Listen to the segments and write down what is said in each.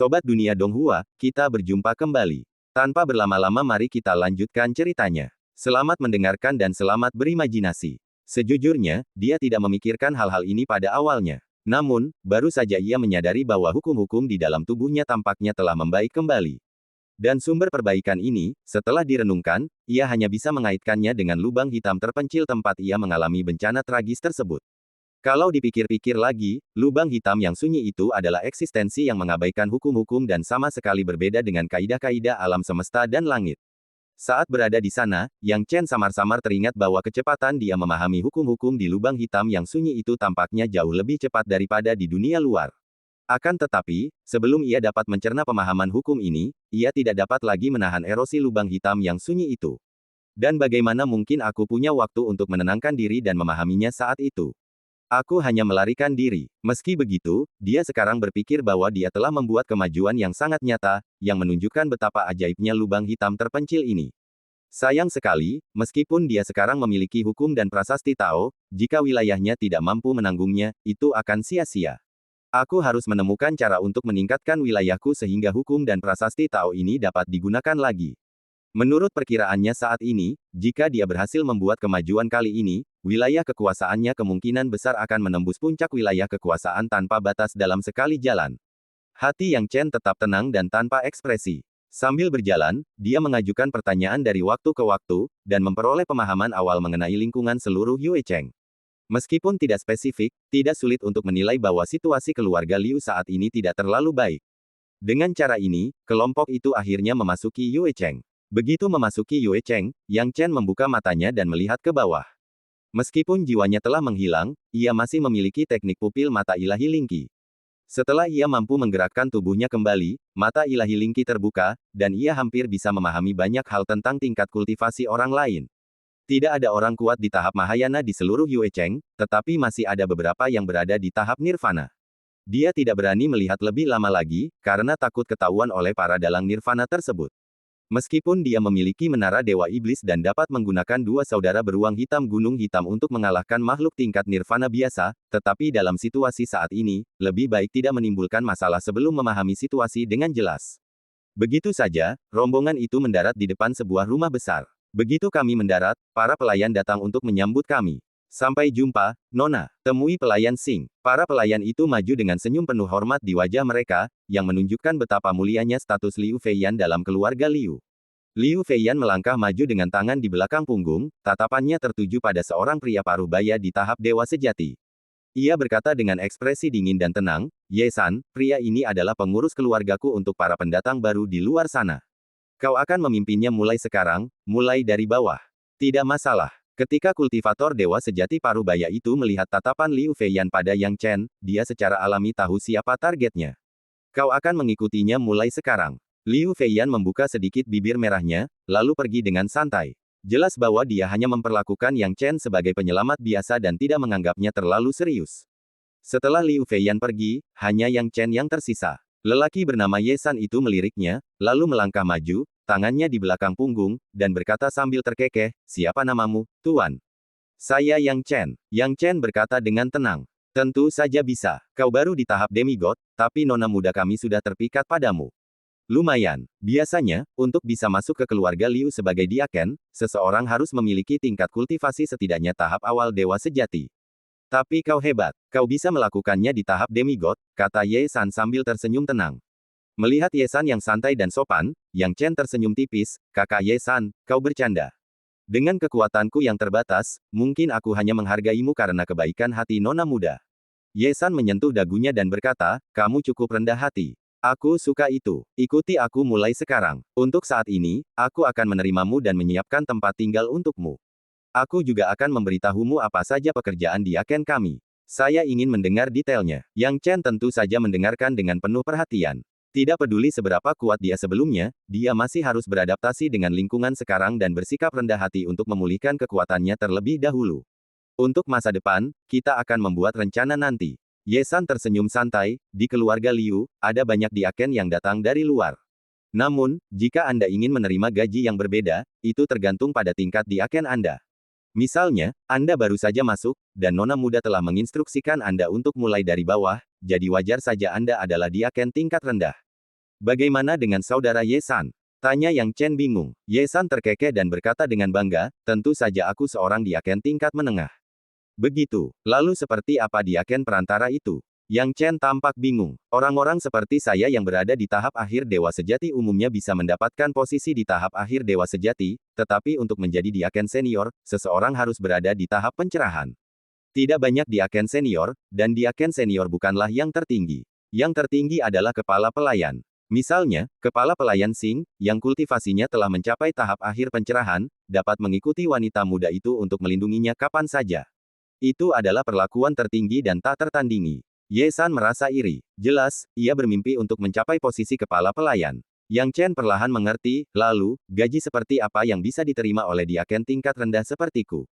Sobat Dunia Donghua, kita berjumpa kembali. Tanpa berlama-lama mari kita lanjutkan ceritanya. Selamat mendengarkan dan selamat berimajinasi. Sejujurnya, dia tidak memikirkan hal-hal ini pada awalnya. Namun, baru saja ia menyadari bahwa hukum-hukum di dalam tubuhnya tampaknya telah membaik kembali. Dan sumber perbaikan ini, setelah direnungkan, ia hanya bisa mengaitkannya dengan lubang hitam terpencil tempat ia mengalami bencana tragis tersebut. Kalau dipikir-pikir lagi, lubang hitam yang sunyi itu adalah eksistensi yang mengabaikan hukum-hukum dan sama sekali berbeda dengan kaidah-kaidah alam semesta dan langit. Saat berada di sana, Yang Chen samar-samar teringat bahwa kecepatan dia memahami hukum-hukum di lubang hitam yang sunyi itu tampaknya jauh lebih cepat daripada di dunia luar. Akan tetapi, sebelum ia dapat mencerna pemahaman hukum ini, ia tidak dapat lagi menahan erosi lubang hitam yang sunyi itu. Dan bagaimana mungkin aku punya waktu untuk menenangkan diri dan memahaminya saat itu? Aku hanya melarikan diri. Meski begitu, dia sekarang berpikir bahwa dia telah membuat kemajuan yang sangat nyata, yang menunjukkan betapa ajaibnya lubang hitam terpencil ini. Sayang sekali, meskipun dia sekarang memiliki hukum dan prasasti Tao, jika wilayahnya tidak mampu menanggungnya, itu akan sia-sia. Aku harus menemukan cara untuk meningkatkan wilayahku sehingga hukum dan prasasti Tao ini dapat digunakan lagi. Menurut perkiraannya saat ini, jika dia berhasil membuat kemajuan kali ini, wilayah kekuasaannya kemungkinan besar akan menembus puncak wilayah kekuasaan tanpa batas dalam sekali jalan. Hati Yang Chen tetap tenang dan tanpa ekspresi. Sambil berjalan, dia mengajukan pertanyaan dari waktu ke waktu, dan memperoleh pemahaman awal mengenai lingkungan seluruh Yue Cheng. Meskipun tidak spesifik, tidak sulit untuk menilai bahwa situasi keluarga Liu saat ini tidak terlalu baik. Dengan cara ini, kelompok itu akhirnya memasuki Yue Cheng. Begitu memasuki Yue Cheng, Yang Chen membuka matanya dan melihat ke bawah. Meskipun jiwanya telah menghilang, ia masih memiliki teknik pupil mata ilahi Lingqi. Setelah ia mampu menggerakkan tubuhnya kembali, mata ilahi Lingqi terbuka, dan ia hampir bisa memahami banyak hal tentang tingkat kultivasi orang lain. Tidak ada orang kuat di tahap Mahayana di seluruh Yue Cheng, tetapi masih ada beberapa yang berada di tahap Nirvana. Dia tidak berani melihat lebih lama lagi, karena takut ketahuan oleh para dalang Nirvana tersebut. Meskipun dia memiliki menara Dewa Iblis dan dapat menggunakan dua saudara beruang hitam Gunung Hitam untuk mengalahkan makhluk tingkat Nirvana biasa, tetapi dalam situasi saat ini, lebih baik tidak menimbulkan masalah sebelum memahami situasi dengan jelas. Begitu saja, rombongan itu mendarat di depan sebuah rumah besar. Begitu kami mendarat, para pelayan datang untuk menyambut kami. Sampai jumpa, Nona, temui pelayan Xing. Para pelayan itu maju dengan senyum penuh hormat di wajah mereka, yang menunjukkan betapa mulianya status Liu Feiyan dalam keluarga Liu. Liu Feiyan melangkah maju dengan tangan di belakang punggung, tatapannya tertuju pada seorang pria paruh baya di tahap dewa sejati. Ia berkata dengan ekspresi dingin dan tenang, "Ye San, pria ini adalah pengurus keluargaku untuk para pendatang baru di luar sana. Kau akan memimpinnya mulai sekarang, mulai dari bawah. Tidak masalah." Ketika kultivator dewa sejati paruh baya itu melihat tatapan Liu Feiyan pada Yang Chen, dia secara alami tahu siapa targetnya. "Kau akan mengikutinya mulai sekarang." Liu Feiyan membuka sedikit bibir merahnya, lalu pergi dengan santai. Jelas bahwa dia hanya memperlakukan Yang Chen sebagai penyelamat biasa dan tidak menganggapnya terlalu serius. Setelah Liu Feiyan pergi, hanya Yang Chen yang tersisa. Lelaki bernama Ye San itu meliriknya, lalu melangkah maju, tangannya di belakang punggung, dan berkata sambil terkekeh, "Siapa namamu, Tuan?" "Saya Yang Chen." Yang Chen berkata dengan tenang. "Tentu saja bisa. Kau baru di tahap demigod, tapi nona muda kami sudah terpikat padamu. Lumayan. Biasanya, untuk bisa masuk ke keluarga Liu sebagai diaken, seseorang harus memiliki tingkat kultivasi setidaknya tahap awal dewa sejati. Tapi kau hebat. Kau bisa melakukannya di tahap demigod," kata Ye San sambil tersenyum tenang. Melihat Ye San yang santai dan sopan, Yang Chen tersenyum tipis, "Kakak Ye San, kau bercanda. Dengan kekuatanku yang terbatas, mungkin aku hanya menghargaimu karena kebaikan hati nona muda." Ye San menyentuh dagunya dan berkata, "Kamu cukup rendah hati. Aku suka itu. Ikuti aku mulai sekarang. Untuk saat ini, aku akan menerimamu dan menyiapkan tempat tinggal untukmu. Aku juga akan memberitahumu apa saja pekerjaan diaken kami. Saya ingin mendengar detailnya." Yang Chen tentu saja mendengarkan dengan penuh perhatian. Tidak peduli seberapa kuat dia sebelumnya, dia masih harus beradaptasi dengan lingkungan sekarang dan bersikap rendah hati untuk memulihkan kekuatannya terlebih dahulu. "Untuk masa depan, kita akan membuat rencana nanti." Ye San tersenyum santai, "Di keluarga Liu, ada banyak diaken yang datang dari luar. Namun, jika Anda ingin menerima gaji yang berbeda, itu tergantung pada tingkat diaken Anda. Misalnya, Anda baru saja masuk, dan nona muda telah menginstruksikan Anda untuk mulai dari bawah, jadi wajar saja Anda adalah diaken tingkat rendah. Bagaimana dengan saudara Ye San? Tanya Yang Chen bingung. Ye San terkekeh dan berkata dengan bangga, tentu saja aku seorang diaken tingkat menengah. Begitu. Lalu seperti apa diaken perantara itu? Yang Chen tampak bingung. Orang-orang seperti saya yang berada di tahap akhir dewa sejati umumnya bisa mendapatkan posisi di tahap akhir dewa sejati, tetapi untuk menjadi diaken senior, seseorang harus berada di tahap pencerahan. Tidak banyak diaken senior, dan diaken senior bukanlah yang tertinggi. Yang tertinggi adalah kepala pelayan. Misalnya, kepala pelayan Sing, yang kultivasinya telah mencapai tahap akhir pencerahan, dapat mengikuti wanita muda itu untuk melindunginya kapan saja. Itu adalah perlakuan tertinggi dan tak tertandingi. Ye San merasa iri. Jelas, ia bermimpi untuk mencapai posisi kepala pelayan. Yang Chen perlahan mengerti, lalu, gaji seperti apa yang bisa diterima oleh diaken tingkat rendah sepertiku?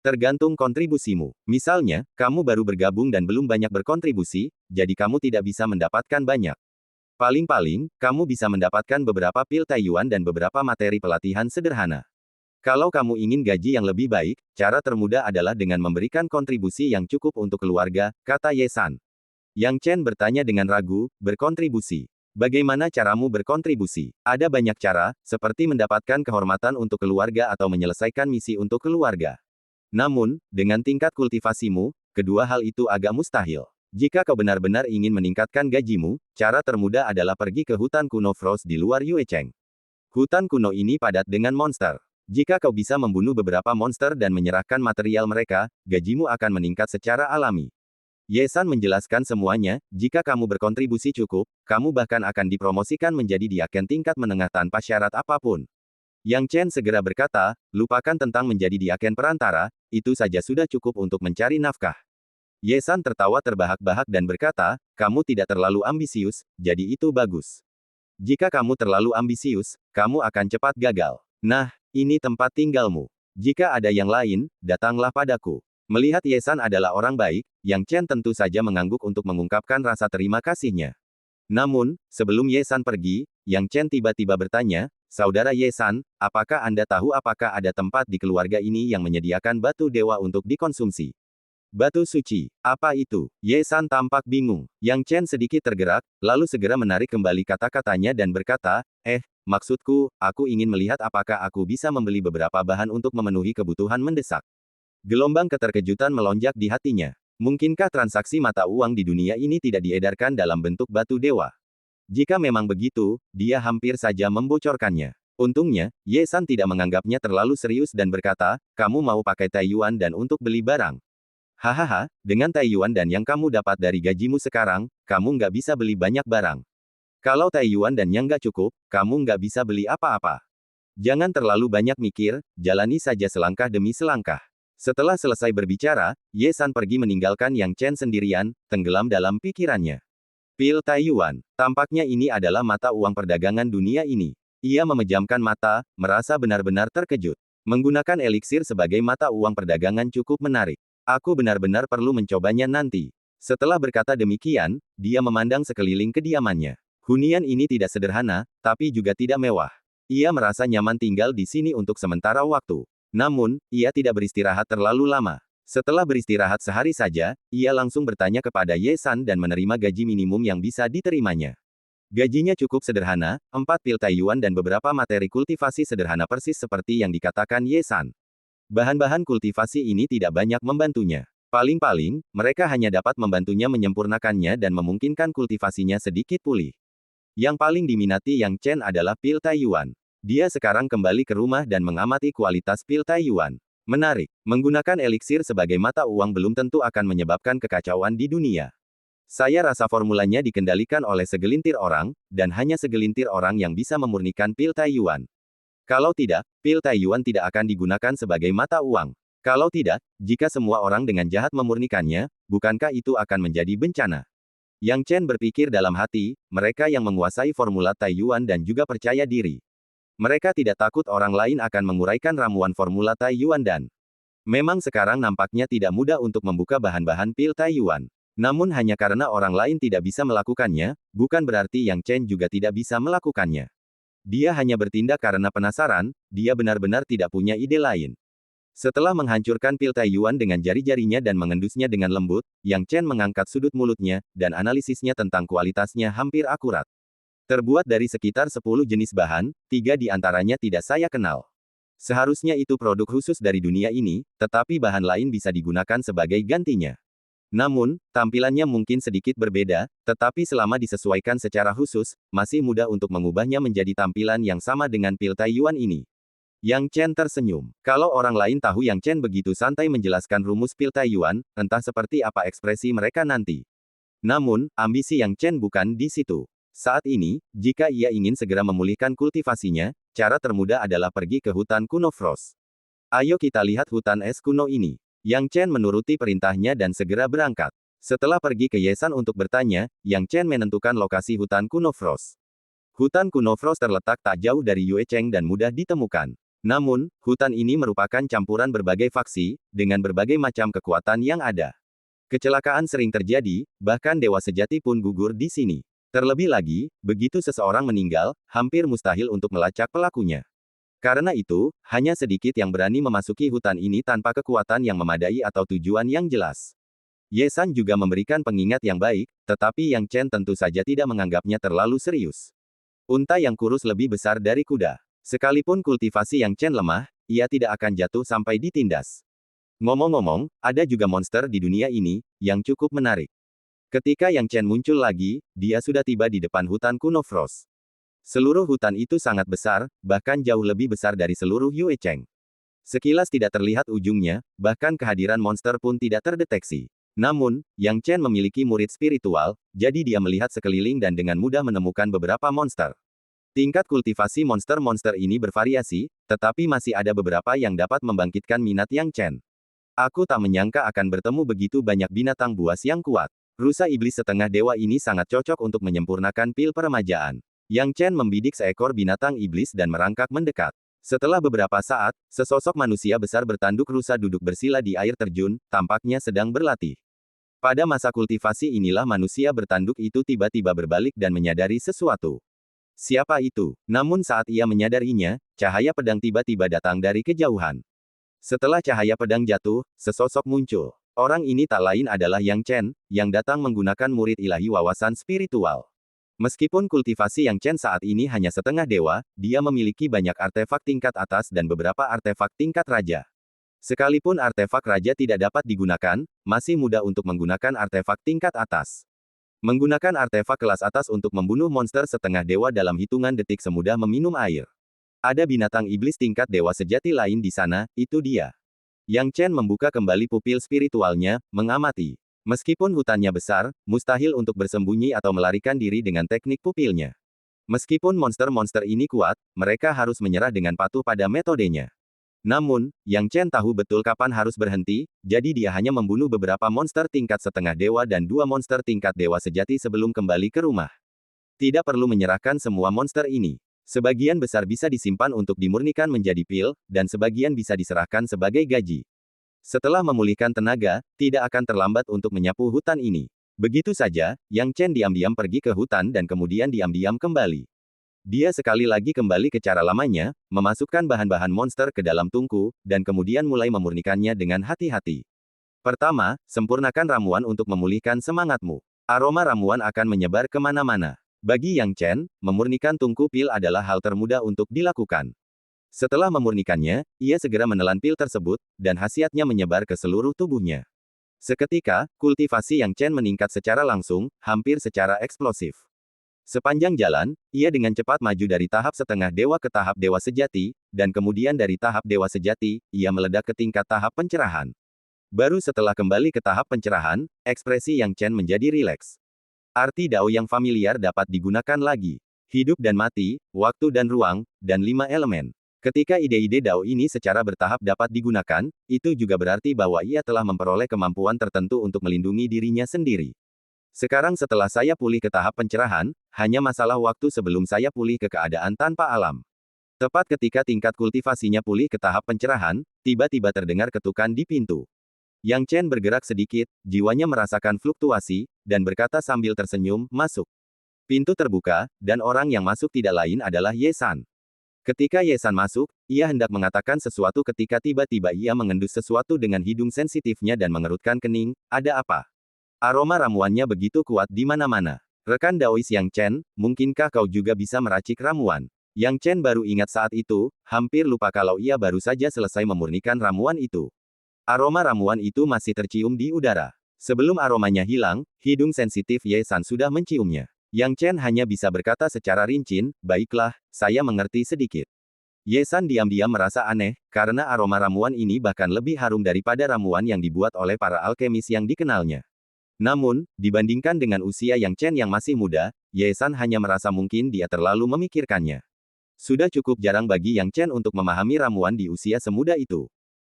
Tergantung kontribusimu. Misalnya, kamu baru bergabung dan belum banyak berkontribusi, jadi kamu tidak bisa mendapatkan banyak. Paling-paling, kamu bisa mendapatkan beberapa pil Taiyuan dan beberapa materi pelatihan sederhana. Kalau kamu ingin gaji yang lebih baik, cara termudah adalah dengan memberikan kontribusi yang cukup untuk keluarga, kata Ye San. Yang Chen bertanya dengan ragu, berkontribusi. Bagaimana caramu berkontribusi? Ada banyak cara, seperti mendapatkan kehormatan untuk keluarga atau menyelesaikan misi untuk keluarga. Namun, dengan tingkat kultivasimu, kedua hal itu agak mustahil. Jika kau benar-benar ingin meningkatkan gajimu, cara termudah adalah pergi ke hutan kuno Frost di luar Yuecheng. Hutan kuno ini padat dengan monster. Jika kau bisa membunuh beberapa monster dan menyerahkan material mereka, gajimu akan meningkat secara alami. Ye San menjelaskan semuanya, jika kamu berkontribusi cukup, kamu bahkan akan dipromosikan menjadi diaken tingkat menengah tanpa syarat apapun. Yang Chen segera berkata, lupakan tentang menjadi diaken perantara, itu saja sudah cukup untuk mencari nafkah. Ye San tertawa terbahak-bahak dan berkata, kamu tidak terlalu ambisius, jadi itu bagus. Jika kamu terlalu ambisius, kamu akan cepat gagal. Nah, ini tempat tinggalmu. Jika ada yang lain, datanglah padaku. Melihat Ye San adalah orang baik, Yang Chen tentu saja mengangguk untuk mengungkapkan rasa terima kasihnya. Namun, sebelum Ye San pergi, Yang Chen tiba-tiba bertanya, Saudara Ye San, apakah Anda tahu apakah ada tempat di keluarga ini yang menyediakan batu dewa untuk dikonsumsi? Batu suci, apa itu? Ye San tampak bingung. Yang Chen sedikit tergerak, lalu segera menarik kembali kata-katanya dan berkata, maksudku, aku ingin melihat apakah aku bisa membeli beberapa bahan untuk memenuhi kebutuhan mendesak. Gelombang keterkejutan melonjak di hatinya. Mungkinkah transaksi mata uang di dunia ini tidak diedarkan dalam bentuk batu dewa? Jika memang begitu, dia hampir saja membocorkannya. Untungnya, Ye San tidak menganggapnya terlalu serius dan berkata, kamu mau pakai Taiyuan dan untuk beli barang. Hahaha, dengan Taiyuan dan yang kamu dapat dari gajimu sekarang, kamu nggak bisa beli banyak barang. Kalau Taiyuan dan yang nggak cukup, kamu nggak bisa beli apa-apa. Jangan terlalu banyak mikir, jalani saja selangkah demi selangkah. Setelah selesai berbicara, Ye San pergi meninggalkan Yang Chen sendirian, tenggelam dalam pikirannya. Pil Taiyuan, tampaknya ini adalah mata uang perdagangan dunia ini. Ia memejamkan mata, merasa benar-benar terkejut. Menggunakan eliksir sebagai mata uang perdagangan cukup menarik. Aku benar-benar perlu mencobanya nanti. Setelah berkata demikian, dia memandang sekeliling kediamannya. Hunian ini tidak sederhana, tapi juga tidak mewah. Ia merasa nyaman tinggal di sini untuk sementara waktu. Namun, ia tidak beristirahat terlalu lama. Setelah beristirahat sehari saja, ia langsung bertanya kepada Ye San dan menerima gaji minimum yang bisa diterimanya. Gajinya cukup sederhana, 4 pil Taiyuan dan beberapa materi kultivasi sederhana persis seperti yang dikatakan Ye San. Bahan-bahan kultivasi ini tidak banyak membantunya. Paling-paling, mereka hanya dapat membantunya menyempurnakannya dan memungkinkan kultivasinya sedikit pulih. Yang paling diminati Yang Chen adalah pil Taiyuan. Dia sekarang kembali ke rumah dan mengamati kualitas pil Taiyuan. Menarik, menggunakan eliksir sebagai mata uang belum tentu akan menyebabkan kekacauan di dunia. Saya rasa formulanya dikendalikan oleh segelintir orang, dan hanya segelintir orang yang bisa memurnikan pil Taiyuan. Kalau tidak, pil Taiyuan tidak akan digunakan sebagai mata uang. Kalau tidak, jika semua orang dengan jahat memurnikannya, bukankah itu akan menjadi bencana? Yang Chen berpikir dalam hati, mereka yang menguasai formula Taiyuan dan juga percaya diri. Mereka tidak takut orang lain akan menguraikan ramuan formula Taiyuan dan memang sekarang nampaknya tidak mudah untuk membuka bahan-bahan pil Taiyuan. Namun hanya karena orang lain tidak bisa melakukannya, bukan berarti Yang Chen juga tidak bisa melakukannya. Dia hanya bertindak karena penasaran, dia benar-benar tidak punya ide lain. Setelah menghancurkan pil Taiyuan dengan jari-jarinya dan mengendusnya dengan lembut, Yang Chen mengangkat sudut mulutnya, dan analisisnya tentang kualitasnya hampir akurat. Terbuat dari sekitar 10 jenis bahan, 3 di antaranya tidak saya kenal. Seharusnya itu produk khusus dari dunia ini, tetapi bahan lain bisa digunakan sebagai gantinya. Namun, tampilannya mungkin sedikit berbeda, tetapi selama disesuaikan secara khusus, masih mudah untuk mengubahnya menjadi tampilan yang sama dengan pil Taiyuan ini. Yang Chen tersenyum. Kalau orang lain tahu Yang Chen begitu santai menjelaskan rumus pil Taiyuan, entah seperti apa ekspresi mereka nanti. Namun, ambisi Yang Chen bukan di situ. Saat ini, jika ia ingin segera memulihkan kultivasinya, cara termudah adalah pergi ke hutan kuno Frost. Ayo kita lihat hutan es kuno ini. Yang Chen menuruti perintahnya dan segera berangkat. Setelah pergi ke Yesan untuk bertanya, Yang Chen menentukan lokasi hutan kuno Frost. Hutan kuno Frost terletak tak jauh dari Yue Cheng dan mudah ditemukan. Namun, hutan ini merupakan campuran berbagai faksi, dengan berbagai macam kekuatan yang ada. Kecelakaan sering terjadi, bahkan dewa sejati pun gugur di sini. Terlebih lagi, begitu seseorang meninggal, hampir mustahil untuk melacak pelakunya. Karena itu, hanya sedikit yang berani memasuki hutan ini tanpa kekuatan yang memadai atau tujuan yang jelas. Yesan juga memberikan pengingat yang baik, tetapi Yang Chen tentu saja tidak menganggapnya terlalu serius. Unta yang kurus lebih besar dari kuda. Sekalipun kultivasi Yang Chen lemah, ia tidak akan jatuh sampai ditindas. Ngomong-ngomong, ada juga monster di dunia ini, yang cukup menarik. Ketika Yang Chen muncul lagi, dia sudah tiba di depan hutan kuno Frost. Seluruh hutan itu sangat besar, bahkan jauh lebih besar dari seluruh Yue Cheng. Sekilas tidak terlihat ujungnya, bahkan kehadiran monster pun tidak terdeteksi. Namun, Yang Chen memiliki murid spiritual, jadi dia melihat sekeliling dan dengan mudah menemukan beberapa monster. Tingkat kultivasi monster-monster ini bervariasi, tetapi masih ada beberapa yang dapat membangkitkan minat Yang Chen. Aku tak menyangka akan bertemu begitu banyak binatang buas yang kuat. Rusa iblis setengah dewa ini sangat cocok untuk menyempurnakan pil peremajaan. Yang Chen membidik seekor binatang iblis dan merangkak mendekat. Setelah beberapa saat, sesosok manusia besar bertanduk rusa duduk bersila di air terjun, tampaknya sedang berlatih. Pada masa kultivasi inilah manusia bertanduk itu tiba-tiba berbalik dan menyadari sesuatu. Siapa itu? Namun saat ia menyadarinya, cahaya pedang tiba-tiba datang dari kejauhan. Setelah cahaya pedang jatuh, sesosok muncul. Orang ini tak lain adalah Yang Chen, yang datang menggunakan murid ilahi wawasan spiritual. Meskipun kultivasi Yang Chen saat ini hanya setengah dewa, dia memiliki banyak artefak tingkat atas dan beberapa artefak tingkat raja. Sekalipun artefak raja tidak dapat digunakan, masih mudah untuk menggunakan artefak tingkat atas. Menggunakan artefak kelas atas untuk membunuh monster setengah dewa dalam hitungan detik semudah meminum air. Ada binatang iblis tingkat dewa sejati lain di sana, itu dia. Yang Chen membuka kembali pupil spiritualnya, mengamati. Meskipun hutannya besar, mustahil untuk bersembunyi atau melarikan diri dengan teknik pupilnya. Meskipun monster-monster ini kuat, mereka harus menyerah dengan patuh pada metodenya. Namun, Yang Chen tahu betul kapan harus berhenti, jadi dia hanya membunuh beberapa monster tingkat setengah dewa dan 2 monster tingkat dewa sejati sebelum kembali ke rumah. Tidak perlu menyerahkan semua monster ini. Sebagian besar bisa disimpan untuk dimurnikan menjadi pil, dan sebagian bisa diserahkan sebagai gaji. Setelah memulihkan tenaga, tidak akan terlambat untuk menyapu hutan ini. Begitu saja, Yang Chen diam-diam pergi ke hutan dan kemudian diam-diam kembali. Dia sekali lagi kembali ke cara lamanya, memasukkan bahan-bahan monster ke dalam tungku, dan kemudian mulai memurnikannya dengan hati-hati. Pertama, sempurnakan ramuan untuk memulihkan semangatmu. Aroma ramuan akan menyebar kemana-mana. Bagi Yang Chen, memurnikan tungku pil adalah hal termudah untuk dilakukan. Setelah memurnikannya, ia segera menelan pil tersebut, dan khasiatnya menyebar ke seluruh tubuhnya. Seketika, kultivasi Yang Chen meningkat secara langsung, hampir secara eksplosif. Sepanjang jalan, ia dengan cepat maju dari tahap setengah dewa ke tahap dewa sejati, dan kemudian dari tahap dewa sejati, ia meledak ke tingkat tahap pencerahan. Baru setelah kembali ke tahap pencerahan, ekspresi Yang Chen menjadi rileks. Arti Dao yang familiar dapat digunakan lagi. Hidup dan mati, waktu dan ruang, dan 5 elemen. Ketika ide-ide Dao ini secara bertahap dapat digunakan, itu juga berarti bahwa ia telah memperoleh kemampuan tertentu untuk melindungi dirinya sendiri. Sekarang setelah saya pulih ke tahap pencerahan, hanya masalah waktu sebelum saya pulih ke keadaan tanpa alam. Tepat ketika tingkat kultivasinya pulih ke tahap pencerahan, tiba-tiba terdengar ketukan di pintu. Yang Chen bergerak sedikit, jiwanya merasakan fluktuasi, dan berkata sambil tersenyum, "Masuk." Pintu terbuka, dan orang yang masuk tidak lain adalah Yesan. Ketika Yesan masuk, ia hendak mengatakan sesuatu ketika tiba-tiba ia mengendus sesuatu dengan hidung sensitifnya dan mengerutkan kening. Ada apa? Aroma ramuannya begitu kuat di mana-mana. Rekan Daois Yang Chen, mungkinkah kau juga bisa meracik ramuan? Yang Chen baru ingat saat itu, hampir lupa kalau ia baru saja selesai memurnikan ramuan itu. Aroma ramuan itu masih tercium di udara. Sebelum aromanya hilang, hidung sensitif Ye San sudah menciumnya. Yang Chen hanya bisa berkata secara rinci, baiklah, saya mengerti sedikit. Ye San diam-diam merasa aneh, karena aroma ramuan ini bahkan lebih harum daripada ramuan yang dibuat oleh para alkemis yang dikenalnya. Namun, dibandingkan dengan usia Yang Chen yang masih muda, Ye San hanya merasa mungkin dia terlalu memikirkannya. Sudah cukup jarang bagi Yang Chen untuk memahami ramuan di usia semuda itu.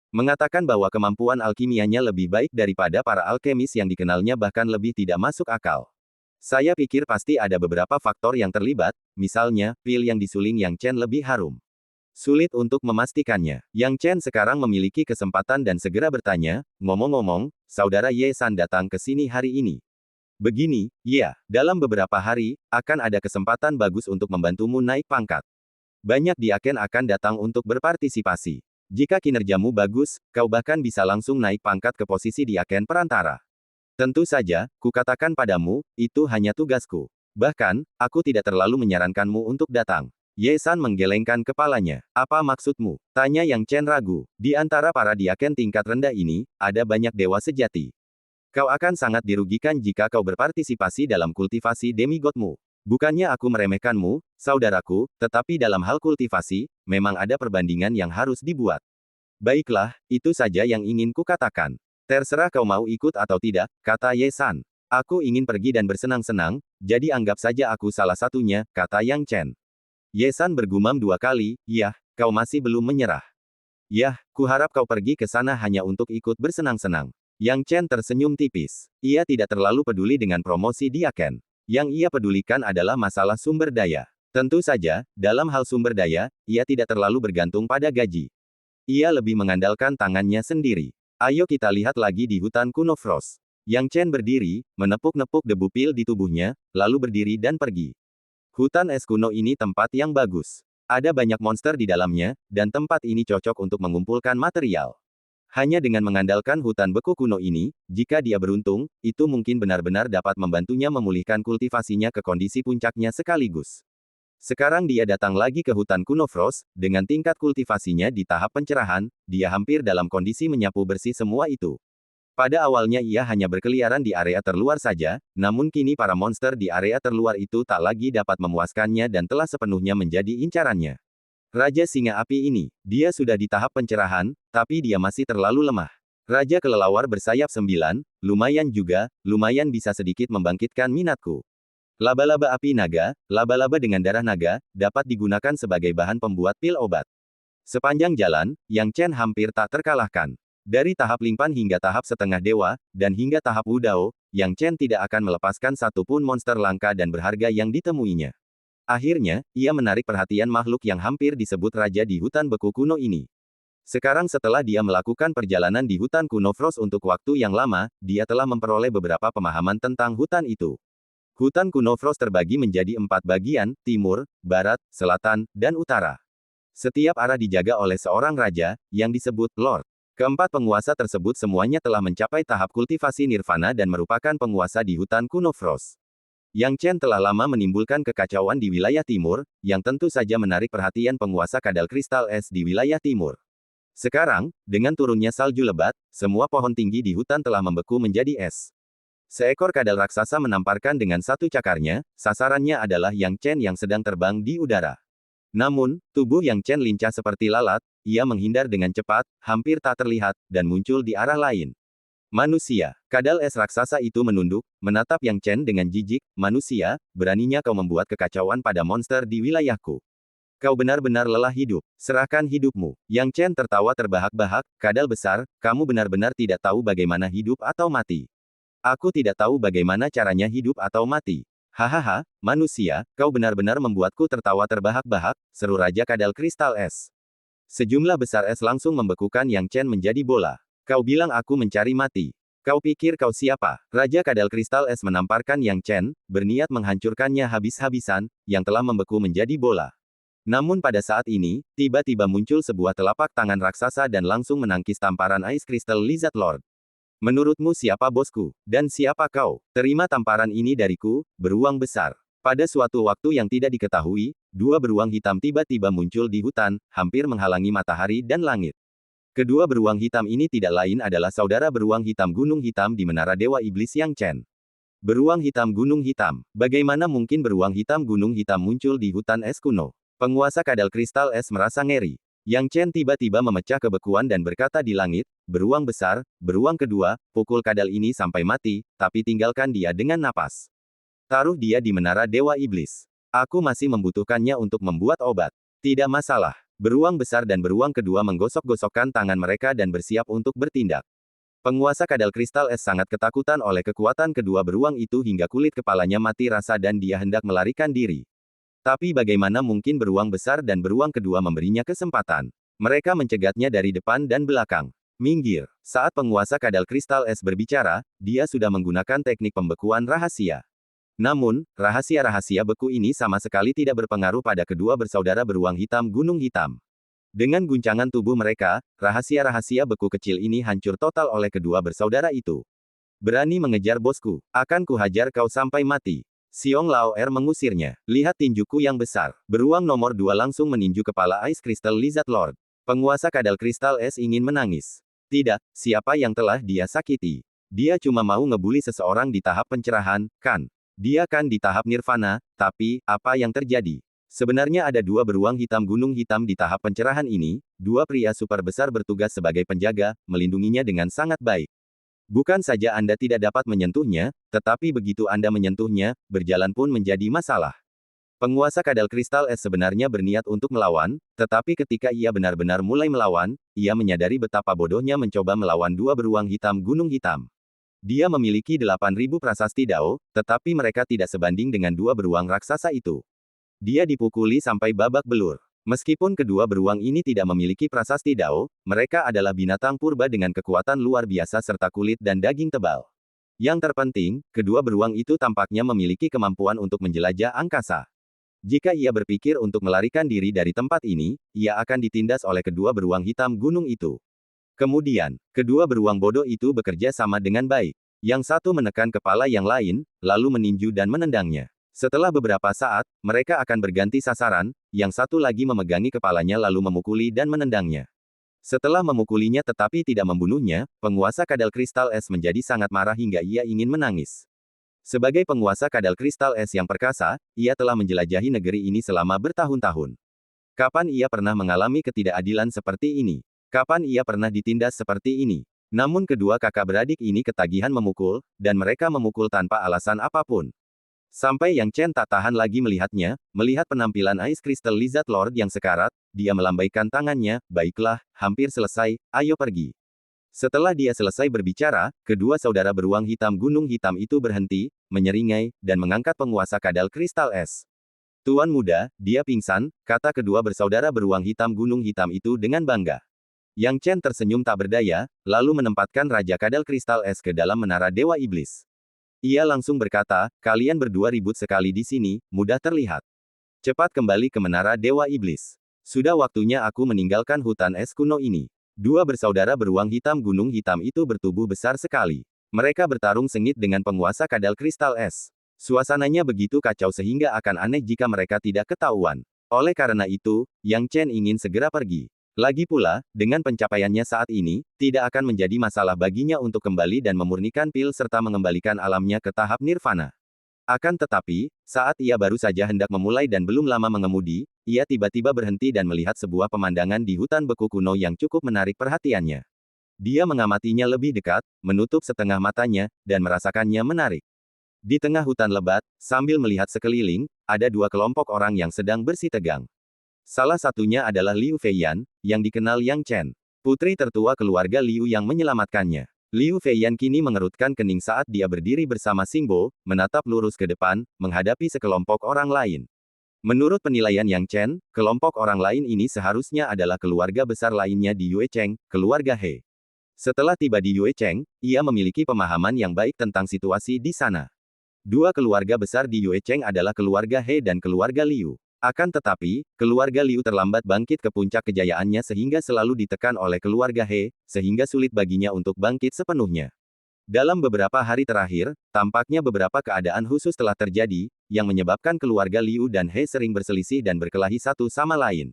Mengatakan bahwa kemampuan alkimianya lebih baik daripada para alkemis yang dikenalnya bahkan lebih tidak masuk akal. Saya pikir pasti ada beberapa faktor yang terlibat, misalnya, pil yang disuling Yang Chen lebih harum. Sulit untuk memastikannya. Yang Chen sekarang memiliki kesempatan dan segera bertanya, ngomong-ngomong, saudara Ye San datang ke sini hari ini. Begini, ya, dalam beberapa hari, akan ada kesempatan bagus untuk membantumu naik pangkat. Banyak diaken akan datang untuk berpartisipasi. Jika kinerjamu bagus, kau bahkan bisa langsung naik pangkat ke posisi diaken perantara. Tentu saja, kukatakan padamu, itu hanya tugasku. Bahkan, aku tidak terlalu menyarankanmu untuk datang. Ye San menggelengkan kepalanya. Apa maksudmu? Tanya Yang Chen ragu. Di antara para diaken tingkat rendah ini, ada banyak dewa sejati. Kau akan sangat dirugikan jika kau berpartisipasi dalam kultivasi demigodmu. Bukannya aku meremehkanmu, saudaraku, tetapi dalam hal kultivasi, memang ada perbandingan yang harus dibuat. Baiklah, itu saja yang ingin kukatakan. Terserah kau mau ikut atau tidak, kata Ye San. Aku ingin pergi dan bersenang-senang, jadi anggap saja aku salah satunya, kata Yang Chen. Ye San bergumam 2 kali, yah, kau masih belum menyerah. Yah, kuharap kau pergi ke sana hanya untuk ikut bersenang-senang. Yang Chen tersenyum tipis. Ia tidak terlalu peduli dengan promosi diaken. Yang ia pedulikan adalah masalah sumber daya. Tentu saja, dalam hal sumber daya, ia tidak terlalu bergantung pada gaji. Ia lebih mengandalkan tangannya sendiri. Ayo kita lihat lagi di hutan kuno Frost. Yang Chen berdiri, menepuk-nepuk debu pil di tubuhnya, lalu berdiri dan pergi. Hutan es kuno ini tempat yang bagus. Ada banyak monster di dalamnya, dan tempat ini cocok untuk mengumpulkan material. Hanya dengan mengandalkan hutan beku kuno ini, jika dia beruntung, itu mungkin benar-benar dapat membantunya memulihkan kultivasinya ke kondisi puncaknya sekaligus. Sekarang dia datang lagi ke hutan kuno Frost, dengan tingkat kultivasinya di tahap pencerahan, dia hampir dalam kondisi menyapu bersih semua itu. Pada awalnya ia hanya berkeliaran di area terluar saja, namun kini para monster di area terluar itu tak lagi dapat memuaskannya dan telah sepenuhnya menjadi incarannya. Raja Singa Api ini, dia sudah di tahap pencerahan, tapi dia masih terlalu lemah. Raja Kelelawar bersayap 9, lumayan juga, lumayan bisa sedikit membangkitkan minatku. Laba-laba api naga, laba-laba dengan darah naga, dapat digunakan sebagai bahan pembuat pil obat. Sepanjang jalan, Yang Chen hampir tak terkalahkan. Dari tahap limpan hingga tahap setengah dewa, dan hingga tahap Wudao, Yang Chen tidak akan melepaskan satupun monster langka dan berharga yang ditemuinya. Akhirnya, ia menarik perhatian makhluk yang hampir disebut raja di hutan beku kuno ini. Sekarang setelah dia melakukan perjalanan di hutan kuno Frost untuk waktu yang lama, dia telah memperoleh beberapa pemahaman tentang hutan itu. Hutan kuno Frost terbagi menjadi 4 bagian, timur, barat, selatan, dan utara. Setiap arah dijaga oleh seorang raja, yang disebut Lord. Keempat penguasa tersebut semuanya telah mencapai tahap kultivasi nirvana dan merupakan penguasa di hutan kuno Frost. Yang Chen telah lama menimbulkan kekacauan di wilayah timur, yang tentu saja menarik perhatian penguasa kadal kristal es di wilayah timur. Sekarang, dengan turunnya salju lebat, semua pohon tinggi di hutan telah membeku menjadi es. Seekor kadal raksasa menamparkan dengan satu cakarnya, sasarannya adalah Yang Chen yang sedang terbang di udara. Namun, tubuh Yang Chen lincah seperti lalat, ia menghindar dengan cepat, hampir tak terlihat, dan muncul di arah lain. Manusia, kadal es raksasa itu menunduk, menatap Yang Chen dengan jijik, manusia, beraninya kau membuat kekacauan pada monster di wilayahku. Kau benar-benar lelah hidup, serahkan hidupmu. Yang Chen tertawa terbahak-bahak, kadal besar, kamu benar-benar tidak tahu bagaimana hidup atau mati. Aku tidak tahu bagaimana caranya hidup atau mati. Hahaha, manusia, kau benar-benar membuatku tertawa terbahak-bahak, seru Raja Kadal Kristal Es. Sejumlah besar es langsung membekukan Yang Chen menjadi bola. Kau bilang aku mencari mati. Kau pikir kau siapa? Raja Kadal Kristal Es menamparkan Yang Chen, berniat menghancurkannya habis-habisan, yang telah membeku menjadi bola. Namun pada saat ini, tiba-tiba muncul sebuah telapak tangan raksasa dan langsung menangkis tamparan Ice Crystal Lizard Lord. Menurutmu siapa bosku? Dan siapa kau? Terima tamparan ini dariku, beruang besar. Pada suatu waktu yang tidak diketahui, dua beruang hitam tiba-tiba muncul di hutan, hampir menghalangi matahari dan langit. Kedua beruang hitam ini tidak lain adalah saudara beruang hitam Gunung Hitam di Menara Dewa Iblis Yang Chen. Beruang hitam Gunung Hitam. Bagaimana mungkin beruang hitam Gunung Hitam muncul di hutan es kuno? Penguasa kadal kristal es merasa ngeri. Yang Chen tiba-tiba memecah kebekuan dan berkata di langit, beruang besar, beruang kedua, pukul kadal ini sampai mati, tapi tinggalkan dia dengan napas. Taruh dia di Menara Dewa Iblis. Aku masih membutuhkannya untuk membuat obat. Tidak masalah. Beruang besar dan beruang kedua menggosok-gosokkan tangan mereka dan bersiap untuk bertindak. Penguasa kadal kristal es sangat ketakutan oleh kekuatan kedua beruang itu hingga kulit kepalanya mati rasa dan dia hendak melarikan diri. Tapi bagaimana mungkin beruang besar dan beruang kedua memberinya kesempatan? Mereka mencegatnya dari depan dan belakang. Minggir. Saat penguasa kadal kristal es berbicara, dia sudah menggunakan teknik pembekuan rahasia. Namun, rahasia-rahasia beku ini sama sekali tidak berpengaruh pada kedua bersaudara beruang hitam Gunung Hitam. Dengan guncangan tubuh mereka, rahasia-rahasia beku kecil ini hancur total oleh kedua bersaudara itu. Berani mengejar bosku, akan kuhajar kau sampai mati. Xiong Lao Er mengusirnya. Lihat tinjuku yang besar. Beruang nomor 2 langsung meninju kepala Ice Crystal Lizard Lord. Penguasa kadal kristal es ingin menangis. Tidak, siapa yang telah dia sakiti? Dia cuma mau ngebully seseorang di tahap pencerahan, kan? Dia kan di tahap nirvana, tapi, apa yang terjadi? Sebenarnya ada dua beruang hitam gunung hitam di tahap pencerahan ini, dua pria super besar bertugas sebagai penjaga, melindunginya dengan sangat baik. Bukan saja Anda tidak dapat menyentuhnya, tetapi begitu Anda menyentuhnya, berjalan pun menjadi masalah. Penguasa kadal kristal es sebenarnya berniat untuk melawan, tetapi ketika ia benar-benar mulai melawan, ia menyadari betapa bodohnya mencoba melawan dua beruang hitam gunung hitam. Dia memiliki 8.000 prasasti Dao, tetapi mereka tidak sebanding dengan dua beruang raksasa itu. Dia dipukuli sampai babak belur. Meskipun kedua beruang ini tidak memiliki prasasti Dao, mereka adalah binatang purba dengan kekuatan luar biasa serta kulit dan daging tebal. Yang terpenting, kedua beruang itu tampaknya memiliki kemampuan untuk menjelajah angkasa. Jika ia berpikir untuk melarikan diri dari tempat ini, ia akan ditindas oleh kedua beruang hitam gunung itu. Kemudian, kedua beruang bodoh itu bekerja sama dengan baik. Yang satu menekan kepala yang lain, lalu meninju dan menendangnya. Setelah beberapa saat, mereka akan berganti sasaran, yang satu lagi memegangi kepalanya lalu memukuli dan menendangnya. Setelah memukulinya tetapi tidak membunuhnya, penguasa kadal kristal es menjadi sangat marah hingga ia ingin menangis. Sebagai penguasa kadal kristal es yang perkasa, ia telah menjelajahi negeri ini selama bertahun-tahun. Kapan ia pernah mengalami ketidakadilan seperti ini? Kapan ia pernah ditindas seperti ini? Namun kedua kakak beradik ini ketagihan memukul, dan mereka memukul tanpa alasan apapun. Sampai Yang Chen tak tahan lagi melihatnya, melihat penampilan Ice Crystal Lizard Lord yang sekarat, dia melambaikan tangannya, baiklah, hampir selesai, ayo pergi. Setelah dia selesai berbicara, kedua saudara beruang hitam gunung hitam itu berhenti, menyeringai, dan mengangkat penguasa kadal kristal es. Tuan muda, dia pingsan, kata kedua bersaudara beruang hitam gunung hitam itu dengan bangga. Yang Chen tersenyum tak berdaya, lalu menempatkan Raja Kadal Kristal Es ke dalam Menara Dewa Iblis. Ia langsung berkata, kalian berdua ribut sekali di sini, mudah terlihat. Cepat kembali ke Menara Dewa Iblis. Sudah waktunya aku meninggalkan hutan es kuno ini. Dua bersaudara beruang hitam gunung hitam itu bertubuh besar sekali. Mereka bertarung sengit dengan penguasa kadal kristal es. Suasananya begitu kacau sehingga akan aneh jika mereka tidak ketahuan. Oleh karena itu, Yang Chen ingin segera pergi. Lagi pula, dengan pencapaiannya saat ini, tidak akan menjadi masalah baginya untuk kembali dan memurnikan pil serta mengembalikan alamnya ke tahap nirvana. Akan tetapi, saat ia baru saja hendak memulai dan belum lama mengemudi, ia tiba-tiba berhenti dan melihat sebuah pemandangan di hutan beku kuno yang cukup menarik perhatiannya. Dia mengamatinya lebih dekat, menutup setengah matanya, dan merasakannya menarik. Di tengah hutan lebat, sambil melihat sekeliling, ada dua kelompok orang yang sedang bersitegang. Salah satunya adalah Liu Feiyan, yang dikenal Yang Chen. Putri tertua keluarga Liu yang menyelamatkannya. Liu Feiyan kini mengerutkan kening saat dia berdiri bersama Xingbo, menatap lurus ke depan, menghadapi sekelompok orang lain. Menurut penilaian Yang Chen, kelompok orang lain ini seharusnya adalah keluarga besar lainnya di Yuecheng, keluarga He. Setelah tiba di Yuecheng, ia memiliki pemahaman yang baik tentang situasi di sana. Dua keluarga besar di Yuecheng adalah keluarga He dan keluarga Liu. Akan tetapi, keluarga Liu terlambat bangkit ke puncak kejayaannya sehingga selalu ditekan oleh keluarga He, sehingga sulit baginya untuk bangkit sepenuhnya. Dalam beberapa hari terakhir, tampaknya beberapa keadaan khusus telah terjadi, yang menyebabkan keluarga Liu dan He sering berselisih dan berkelahi satu sama lain.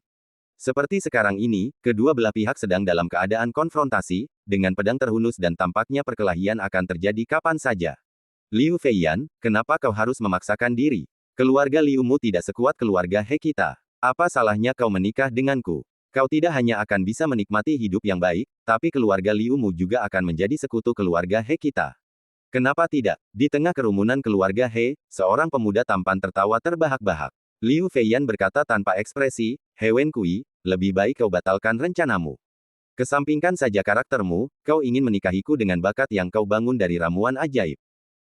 Seperti sekarang ini, kedua belah pihak sedang dalam keadaan konfrontasi, dengan pedang terhunus dan tampaknya perkelahian akan terjadi kapan saja. Liu Feiyan, kenapa kau harus memaksakan diri? Keluarga Liumu tidak sekuat keluarga He kita. Apa salahnya kau menikah denganku? Kau tidak hanya akan bisa menikmati hidup yang baik, tapi keluarga Liumu juga akan menjadi sekutu keluarga He kita. Kenapa tidak? Di tengah kerumunan keluarga He, seorang pemuda tampan tertawa terbahak-bahak. Liu Feiyan berkata tanpa ekspresi, He Wenkui, lebih baik kau batalkan rencanamu. Kesampingkan saja karaktermu, kau ingin menikahiku dengan bakat yang kau bangun dari ramuan ajaib.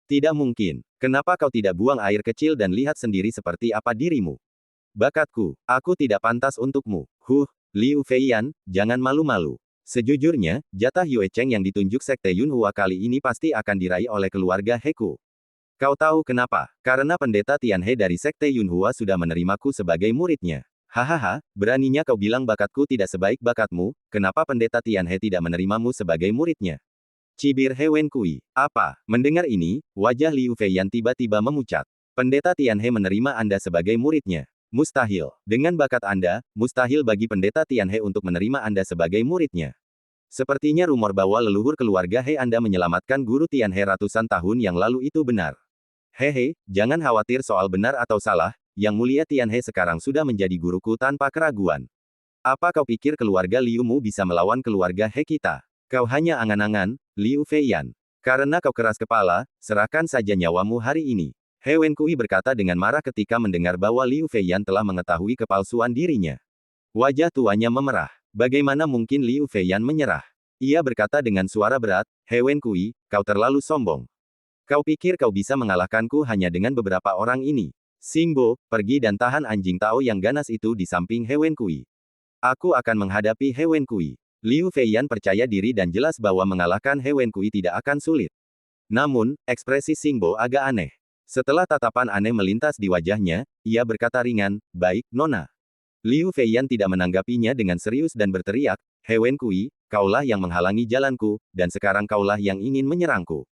Tidak mungkin. Kenapa kau tidak buang air kecil dan lihat sendiri seperti apa dirimu? Bakatku, aku tidak pantas untukmu. Liu Feiyan, jangan malu-malu. Sejujurnya, jatah Yue Cheng yang ditunjuk Sekte Yunhua kali ini pasti akan diraih oleh keluarga Heku. Kau tahu kenapa? Karena pendeta Tianhe dari Sekte Yunhua sudah menerimaku sebagai muridnya. Hahaha, beraninya kau bilang bakatku tidak sebaik bakatmu, kenapa pendeta Tianhe tidak menerimamu sebagai muridnya? Cibir He Wenkui. Apa? Mendengar ini, wajah Liu Feiyan tiba-tiba memucat. Pendeta Tianhe menerima Anda sebagai muridnya. Mustahil. Dengan bakat Anda, mustahil bagi pendeta Tianhe untuk menerima Anda sebagai muridnya. Sepertinya rumor bahwa leluhur keluarga He Anda menyelamatkan guru Tianhe ratusan tahun yang lalu itu benar. Hehe, jangan khawatir soal benar atau salah, Yang Mulia Tianhe sekarang sudah menjadi guruku tanpa keraguan. Apa kau pikir keluarga Liumu bisa melawan keluarga He kita? Kau hanya angan-angan, Liu Feiyan. Karena kau keras kepala, serahkan saja nyawamu hari ini. He Wenkui berkata dengan marah ketika mendengar bahwa Liu Feiyan telah mengetahui kepalsuan dirinya. Wajah tuanya memerah. Bagaimana mungkin Liu Feiyan menyerah? Ia berkata dengan suara berat, He Wenkui, kau terlalu sombong. Kau pikir kau bisa mengalahkanku hanya dengan beberapa orang ini? Xingbo, pergi dan tahan anjing Tao yang ganas itu di samping He Wenkui. Aku akan menghadapi He Wenkui. Liu Feiyan percaya diri dan jelas bahwa mengalahkan He Wenkui tidak akan sulit. Namun, ekspresi Xingbo agak aneh. Setelah tatapan aneh melintas di wajahnya, ia berkata ringan, baik, Nona. Liu Feiyan tidak menanggapinya dengan serius dan berteriak, He Wenkui, kaulah yang menghalangi jalanku, dan sekarang kaulah yang ingin menyerangku.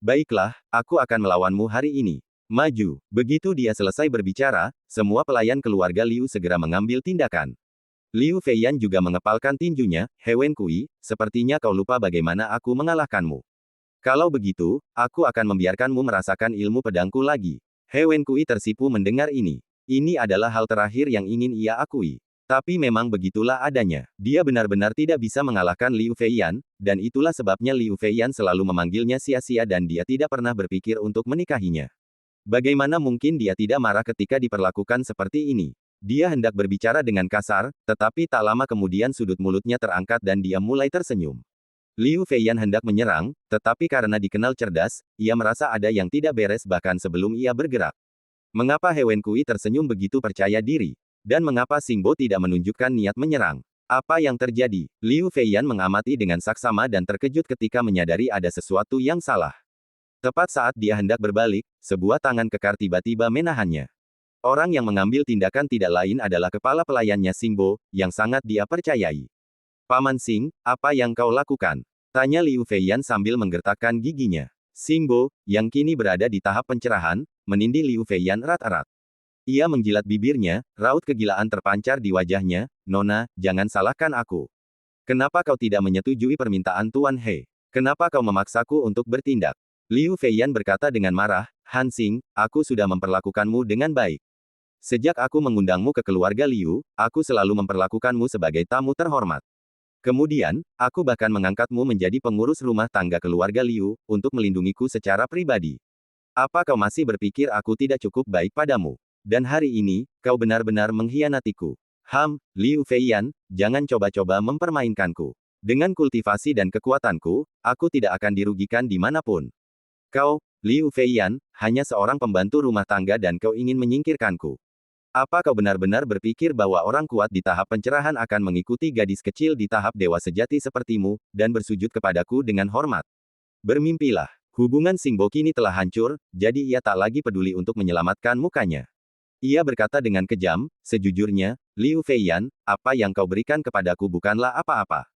Baiklah, aku akan melawanmu hari ini. Maju. Begitu dia selesai berbicara, semua pelayan keluarga Liu segera mengambil tindakan. Liu Feiyan juga mengepalkan tinjunya, He Wenkui, sepertinya kau lupa bagaimana aku mengalahkanmu. Kalau begitu, aku akan membiarkanmu merasakan ilmu pedangku lagi. He Wenkui tersipu mendengar ini. Ini adalah hal terakhir yang ingin ia akui. Tapi memang begitulah adanya. Dia benar-benar tidak bisa mengalahkan Liu Feiyan, dan itulah sebabnya Liu Feiyan selalu memanggilnya sia-sia dan dia tidak pernah berpikir untuk menikahinya. Bagaimana mungkin dia tidak marah ketika diperlakukan seperti ini? Dia hendak berbicara dengan kasar, tetapi tak lama kemudian sudut mulutnya terangkat dan dia mulai tersenyum. Liu Feiyan hendak menyerang, tetapi karena dikenal cerdas, ia merasa ada yang tidak beres bahkan sebelum ia bergerak. Mengapa He Wenkui tersenyum begitu percaya diri? Dan mengapa Xingbo tidak menunjukkan niat menyerang? Apa yang terjadi? Liu Feiyan mengamati dengan saksama dan terkejut ketika menyadari ada sesuatu yang salah. Tepat saat dia hendak berbalik, sebuah tangan kekar tiba-tiba menahannya. Orang yang mengambil tindakan tidak lain adalah kepala pelayannya Xingbo, yang sangat dia percayai. Paman Xing, apa yang kau lakukan? Tanya Liu Feiyan sambil menggertakkan giginya. Xingbo, yang kini berada di tahap pencerahan, menindih Liu Feiyan erat-erat. Ia menjilat bibirnya, raut kegilaan terpancar di wajahnya, Nona, jangan salahkan aku. Kenapa kau tidak menyetujui permintaan Tuan He? Kenapa kau memaksaku untuk bertindak? Liu Feiyan berkata dengan marah, Han Xing, aku sudah memperlakukanmu dengan baik. Sejak aku mengundangmu ke keluarga Liu, aku selalu memperlakukanmu sebagai tamu terhormat. Kemudian, aku bahkan mengangkatmu menjadi pengurus rumah tangga keluarga Liu, untuk melindungiku secara pribadi. Apa kau masih berpikir aku tidak cukup baik padamu? Dan hari ini, kau benar-benar mengkhianatiku. Liu Feiyan, jangan coba-coba mempermainkanku. Dengan kultivasi dan kekuatanku, aku tidak akan dirugikan dimanapun. Kau, Liu Feiyan, hanya seorang pembantu rumah tangga dan kau ingin menyingkirkanku. Apa kau benar-benar berpikir bahwa orang kuat di tahap pencerahan akan mengikuti gadis kecil di tahap dewa sejati sepertimu, dan bersujud kepadaku dengan hormat? Bermimpilah. Hubungan Xingbo kini telah hancur, jadi ia tak lagi peduli untuk menyelamatkan mukanya. Ia berkata dengan kejam, sejujurnya, Liu Feiyan, apa yang kau berikan kepadaku bukanlah apa-apa.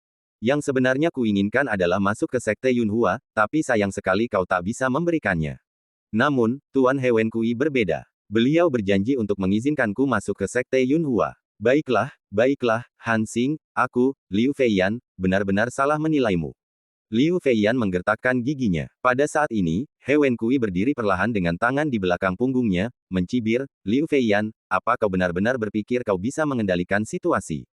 Yang sebenarnya kuinginkan adalah masuk ke Sekte Yunhua, tapi sayang sekali kau tak bisa memberikannya. Namun, Tuan He Wenkui berbeda. Beliau berjanji untuk mengizinkanku masuk ke Sekte Yunhua. Baiklah, baiklah, Han Xing, aku, Liu Feiyan, benar-benar salah menilaimu. Liu Feiyan menggertakkan giginya. Pada saat ini, He Wenkui berdiri perlahan dengan tangan di belakang punggungnya, mencibir, Liu Feiyan, apa kau benar-benar berpikir kau bisa mengendalikan situasi?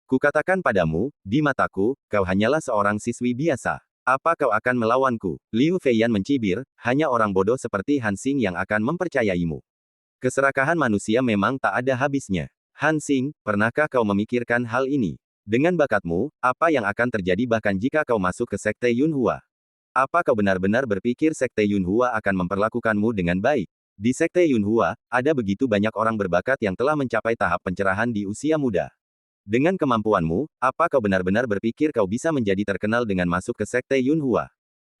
Kukatakan padamu, di mataku, kau hanyalah seorang siswi biasa. Apa kau akan melawanku? Liu Feiyan mencibir, hanya orang bodoh seperti Han Xing yang akan mempercayaimu. Keserakahan manusia memang tak ada habisnya. Han Xing, pernahkah kau memikirkan hal ini? Dengan bakatmu, apa yang akan terjadi bahkan jika kau masuk ke Sekte Yunhua? Apa kau benar-benar berpikir Sekte Yunhua akan memperlakukanmu dengan baik? Di Sekte Yunhua, ada begitu banyak orang berbakat yang telah mencapai tahap pencerahan di usia muda. Dengan kemampuanmu, apa kau benar-benar berpikir kau bisa menjadi terkenal dengan masuk ke Sekte Yunhua?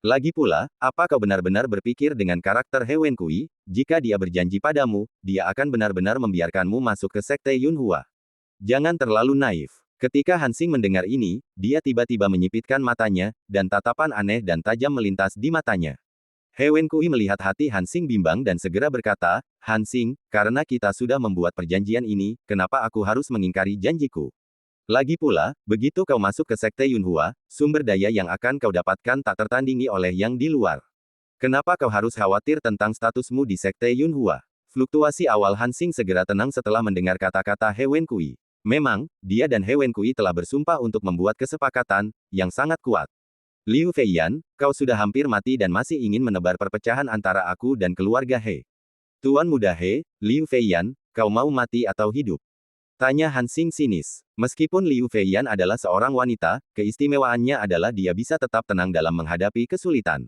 Lagi pula, apa kau benar-benar berpikir dengan karakter He Wenkui, jika dia berjanji padamu, dia akan benar-benar membiarkanmu masuk ke Sekte Yunhua? Jangan terlalu naif. Ketika Han Xing mendengar ini, dia tiba-tiba menyipitkan matanya, dan tatapan aneh dan tajam melintas di matanya. He Wenkui melihat hati Han Xing bimbang dan segera berkata, Han Xing, karena kita sudah membuat perjanjian ini, kenapa aku harus mengingkari janjiku? Lagi pula, begitu kau masuk ke Sekte Yunhua, sumber daya yang akan kau dapatkan tak tertandingi oleh yang di luar. Kenapa kau harus khawatir tentang statusmu di Sekte Yunhua? Fluktuasi awal Han Xing segera tenang setelah mendengar kata-kata He Wenkui. Memang, dia dan He Wenkui telah bersumpah untuk membuat kesepakatan yang sangat kuat. Liu Feiyan, kau sudah hampir mati dan masih ingin menebar perpecahan antara aku dan keluarga He. Tuan muda He, Liu Feiyan, kau mau mati atau hidup? Tanya Han Xing sinis. Meskipun Liu Feiyan adalah seorang wanita, keistimewaannya adalah dia bisa tetap tenang dalam menghadapi kesulitan.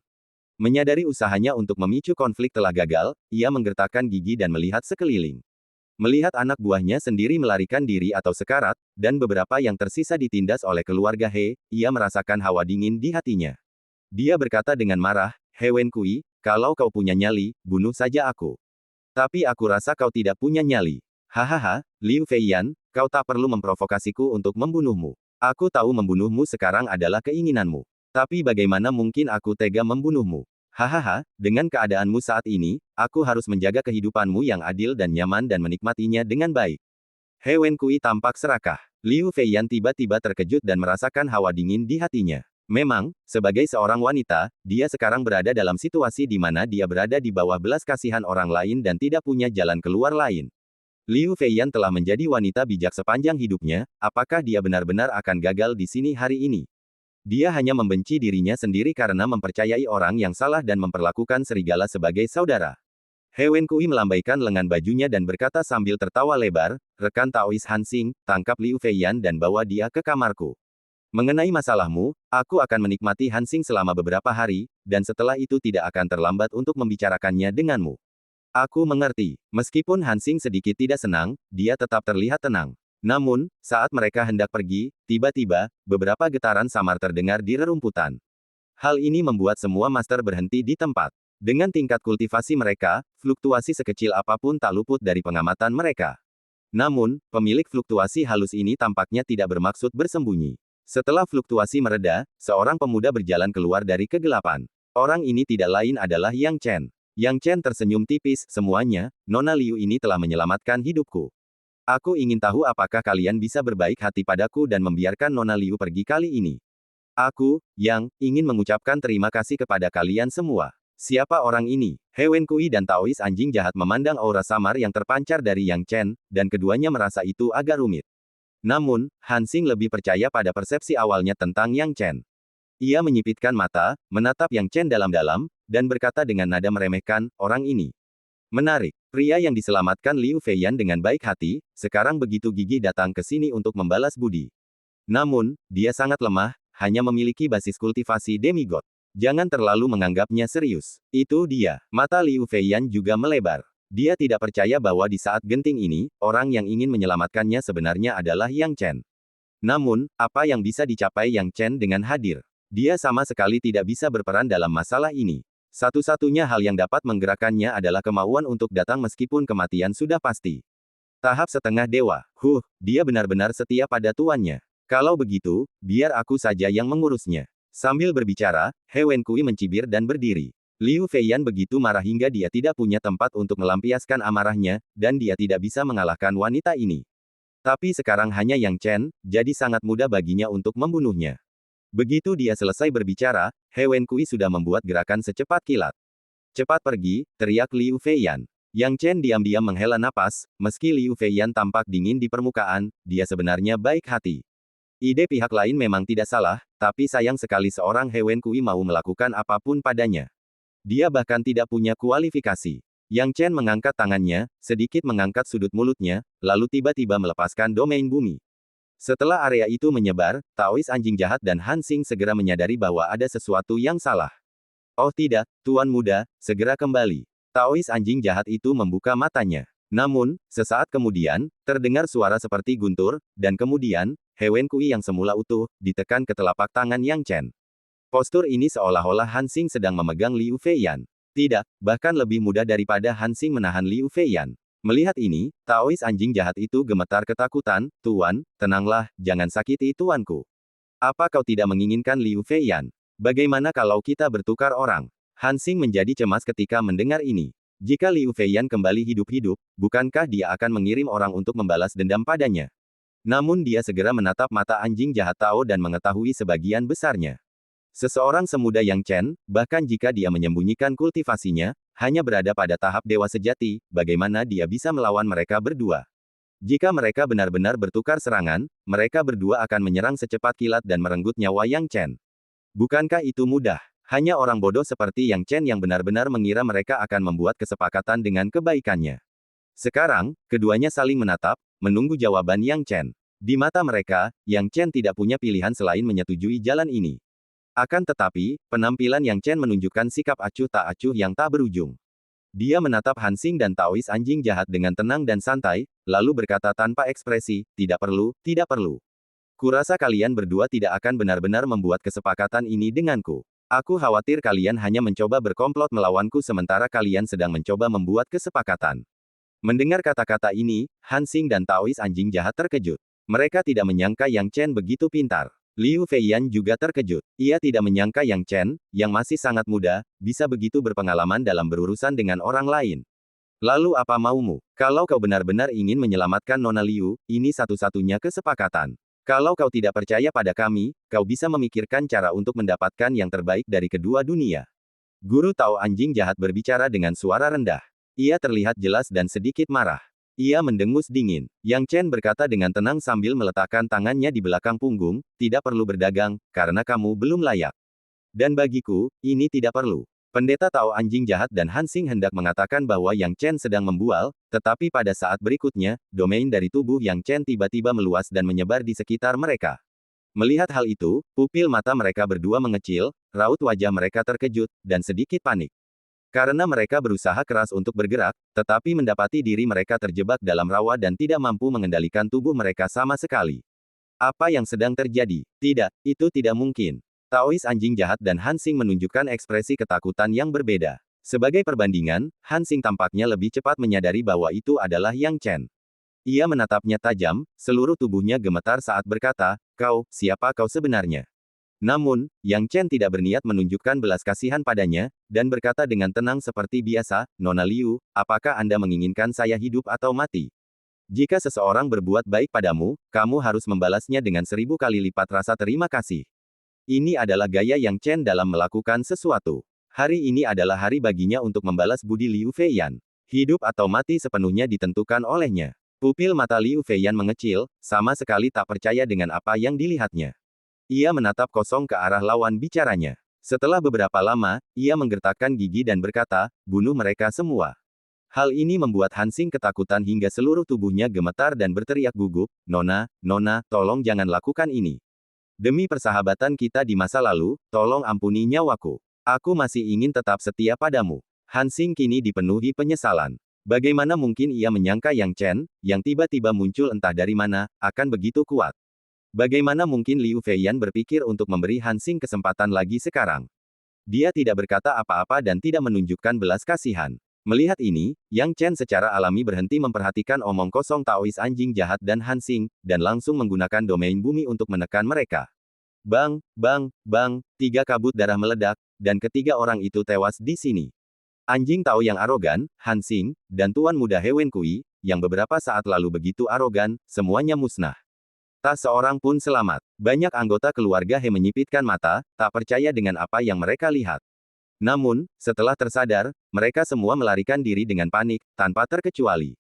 Menyadari usahanya untuk memicu konflik telah gagal, ia menggertakkan gigi dan melihat sekeliling. Melihat anak buahnya sendiri melarikan diri atau sekarat, dan beberapa yang tersisa ditindas oleh keluarga He, ia merasakan hawa dingin di hatinya. Dia berkata dengan marah, He Wenkui, kalau kau punya nyali, bunuh saja aku. Tapi aku rasa kau tidak punya nyali. Hahaha, Liu Feiyan, kau tak perlu memprovokasiku untuk membunuhmu. Aku tahu membunuhmu sekarang adalah keinginanmu. Tapi bagaimana mungkin aku tega membunuhmu? Hahaha, dengan keadaanmu saat ini, aku harus menjaga kehidupanmu yang adil dan nyaman dan menikmatinya dengan baik. He Wenkui tampak serakah. Liu Feiyan tiba-tiba terkejut dan merasakan hawa dingin di hatinya. Memang, sebagai seorang wanita, dia sekarang berada dalam situasi di mana dia berada di bawah belas kasihan orang lain dan tidak punya jalan keluar lain. Liu Feiyan telah menjadi wanita bijak sepanjang hidupnya, apakah dia benar-benar akan gagal di sini hari ini? Dia hanya membenci dirinya sendiri karena mempercayai orang yang salah dan memperlakukan serigala sebagai saudara. He Wenkui melambaikan lengan bajunya dan berkata sambil tertawa lebar, rekan Taois Han Xing, tangkap Liu Feiyan dan bawa dia ke kamarku. Mengenai masalahmu, aku akan menikmati Han Xing selama beberapa hari, dan setelah itu tidak akan terlambat untuk membicarakannya denganmu. Aku mengerti. Meskipun Han Xing sedikit tidak senang, dia tetap terlihat tenang. Namun, saat mereka hendak pergi, tiba-tiba, beberapa getaran samar terdengar di rerumputan. Hal ini membuat semua master berhenti di tempat. Dengan tingkat kultivasi mereka, fluktuasi sekecil apapun tak luput dari pengamatan mereka. Namun, pemilik fluktuasi halus ini tampaknya tidak bermaksud bersembunyi. Setelah fluktuasi mereda, seorang pemuda berjalan keluar dari kegelapan. Orang ini tidak lain adalah Yang Chen. Yang Chen tersenyum tipis, semuanya, Nona Liu ini telah menyelamatkan hidupku. Aku ingin tahu apakah kalian bisa berbaik hati padaku dan membiarkan Nona Liu pergi kali ini. Aku, Yang, ingin mengucapkan terima kasih kepada kalian semua. Siapa orang ini? He Wenkui dan Taois anjing jahat memandang aura samar yang terpancar dari Yang Chen, dan keduanya merasa itu agak rumit. Namun, Han Xing lebih percaya pada persepsi awalnya tentang Yang Chen. Ia menyipitkan mata, menatap Yang Chen dalam-dalam, dan berkata dengan nada meremehkan, orang ini. Menarik. Pria yang diselamatkan Liu Feiyan dengan baik hati, sekarang begitu gigih datang ke sini untuk membalas budi. Namun, dia sangat lemah, hanya memiliki basis kultivasi demigod. Jangan terlalu menganggapnya serius. Itu dia. Mata Liu Feiyan juga melebar. Dia tidak percaya bahwa di saat genting ini, orang yang ingin menyelamatkannya sebenarnya adalah Yang Chen. Namun, apa yang bisa dicapai Yang Chen dengan hadir? Dia sama sekali tidak bisa berperan dalam masalah ini. Satu-satunya hal yang dapat menggerakkannya adalah kemauan untuk datang meskipun kematian sudah pasti. Tahap setengah dewa. Dia benar-benar setia pada tuannya. Kalau begitu, biar aku saja yang mengurusnya. Sambil berbicara, He Wenkui mencibir dan berdiri. Liu Feiyan begitu marah hingga dia tidak punya tempat untuk melampiaskan amarahnya, dan dia tidak bisa mengalahkan wanita ini. Tapi sekarang hanya Yang Chen, jadi sangat mudah baginya untuk membunuhnya. Begitu dia selesai berbicara, He Wenkui sudah membuat gerakan secepat kilat. Cepat pergi, teriak Liu Feiyan. Yang Chen diam-diam menghela napas, meski Liu Feiyan tampak dingin di permukaan, dia sebenarnya baik hati. Ide pihak lain memang tidak salah, tapi sayang sekali seorang He Wenkui mau melakukan apapun padanya. Dia bahkan tidak punya kualifikasi. Yang Chen mengangkat tangannya, sedikit mengangkat sudut mulutnya, lalu tiba-tiba melepaskan domain bumi. Setelah area itu menyebar, Taois anjing jahat dan Han Xing segera menyadari bahwa ada sesuatu yang salah. Oh tidak, Tuan Muda, segera kembali. Taois anjing jahat itu membuka matanya. Namun, sesaat kemudian, terdengar suara seperti guntur, dan kemudian, He Wenkui yang semula utuh, ditekan ke telapak tangan Yang Chen. Postur ini seolah-olah Han Xing sedang memegang Liu Feiyan. Tidak, bahkan lebih mudah daripada Han Xing menahan Liu Feiyan. Melihat ini, Taois anjing jahat itu gemetar ketakutan, Tuan, tenanglah, jangan sakiti tuanku. Apa kau tidak menginginkan Liu Feiyan? Bagaimana kalau kita bertukar orang? Han Xing menjadi cemas ketika mendengar ini. Jika Liu Feiyan kembali hidup-hidup, bukankah dia akan mengirim orang untuk membalas dendam padanya? Namun dia segera menatap mata anjing jahat Tao dan mengetahui sebagian besarnya. Seseorang semuda Yang Chen, bahkan jika dia menyembunyikan kultivasinya, hanya berada pada tahap dewa sejati, bagaimana dia bisa melawan mereka berdua? Jika mereka benar-benar bertukar serangan, mereka berdua akan menyerang secepat kilat dan merenggut nyawa Yang Chen. Bukankah itu mudah? Hanya orang bodoh seperti Yang Chen yang benar-benar mengira mereka akan membuat kesepakatan dengan kebaikannya. Sekarang, keduanya saling menatap, menunggu jawaban Yang Chen. Di mata mereka, Yang Chen tidak punya pilihan selain menyetujui jalan ini. Akan tetapi, penampilan Yang Chen menunjukkan sikap acuh tak acuh yang tak berujung. Dia menatap Han Xing dan Taois anjing jahat dengan tenang dan santai, lalu berkata tanpa ekspresi, tidak perlu, tidak perlu. Kurasa kalian berdua tidak akan benar-benar membuat kesepakatan ini denganku. Aku khawatir kalian hanya mencoba berkomplot melawanku sementara kalian sedang mencoba membuat kesepakatan. Mendengar kata-kata ini, Han Xing dan Taois anjing jahat terkejut. Mereka tidak menyangka Yang Chen begitu pintar. Liu Feiyan juga terkejut. Ia tidak menyangka Yang Chen, yang masih sangat muda, bisa begitu berpengalaman dalam berurusan dengan orang lain. Lalu apa maumu? Kalau kau benar-benar ingin menyelamatkan Nona Liu, ini satu-satunya kesepakatan. Kalau kau tidak percaya pada kami, kau bisa memikirkan cara untuk mendapatkan yang terbaik dari kedua dunia. Guru Tao anjing jahat berbicara dengan suara rendah. Ia terlihat jelas dan sedikit marah. Ia mendengus dingin. Yang Chen berkata dengan tenang sambil meletakkan tangannya di belakang punggung, tidak perlu berdagang, karena kamu belum layak. Dan bagiku, ini tidak perlu. Pendeta Tao anjing jahat dan Han Xing hendak mengatakan bahwa Yang Chen sedang membual, tetapi pada saat berikutnya, domain dari tubuh Yang Chen tiba-tiba meluas dan menyebar di sekitar mereka. Melihat hal itu, pupil mata mereka berdua mengecil, raut wajah mereka terkejut, dan sedikit panik. Karena mereka berusaha keras untuk bergerak, tetapi mendapati diri mereka terjebak dalam rawa dan tidak mampu mengendalikan tubuh mereka sama sekali. Apa yang sedang terjadi? Tidak, itu tidak mungkin. Taois anjing jahat dan Han Xing menunjukkan ekspresi ketakutan yang berbeda. Sebagai perbandingan, Han Xing tampaknya lebih cepat menyadari bahwa itu adalah Yang Chen. Ia menatapnya tajam, seluruh tubuhnya gemetar saat berkata, siapa kau sebenarnya? Namun, Yang Chen tidak berniat menunjukkan belas kasihan padanya, dan berkata dengan tenang seperti biasa, Nona Liu, apakah Anda menginginkan saya hidup atau mati? Jika seseorang berbuat baik padamu, kamu harus membalasnya dengan 1000 kali lipat rasa terima kasih. Ini adalah gaya Yang Chen dalam melakukan sesuatu. Hari ini adalah hari baginya untuk membalas budi Liu Feiyan. Hidup atau mati sepenuhnya ditentukan olehnya. Pupil mata Liu Feiyan mengecil, sama sekali tak percaya dengan apa yang dilihatnya. Ia menatap kosong ke arah lawan bicaranya. Setelah beberapa lama, ia menggertakkan gigi dan berkata, bunuh mereka semua. Hal ini membuat Han Xing ketakutan hingga seluruh tubuhnya gemetar dan berteriak gugup, Nona, tolong jangan lakukan ini. Demi persahabatan kita di masa lalu, tolong ampuni nyawaku. Aku masih ingin tetap setia padamu. Han Xing kini dipenuhi penyesalan. Bagaimana mungkin ia menyangka Yang Chen, yang tiba-tiba muncul entah dari mana, akan begitu kuat. Bagaimana mungkin Liu Feiyan berpikir untuk memberi Han Xing kesempatan lagi sekarang? Dia tidak berkata apa-apa dan tidak menunjukkan belas kasihan. Melihat ini, Yang Chen secara alami berhenti memperhatikan omong kosong Taois anjing jahat dan Hansing, dan langsung menggunakan domain bumi untuk menekan mereka. Bang, bang, bang, 3 kabut darah meledak, dan ketiga orang itu tewas di sini. Anjing Tao yang arogan, Hansing, dan Tuan Muda He Wenkui, yang beberapa saat lalu begitu arogan, semuanya musnah. Tak seorang pun selamat. Banyak anggota keluarga He menyipitkan mata, tak percaya dengan apa yang mereka lihat. Namun, setelah tersadar, mereka semua melarikan diri dengan panik, tanpa terkecuali.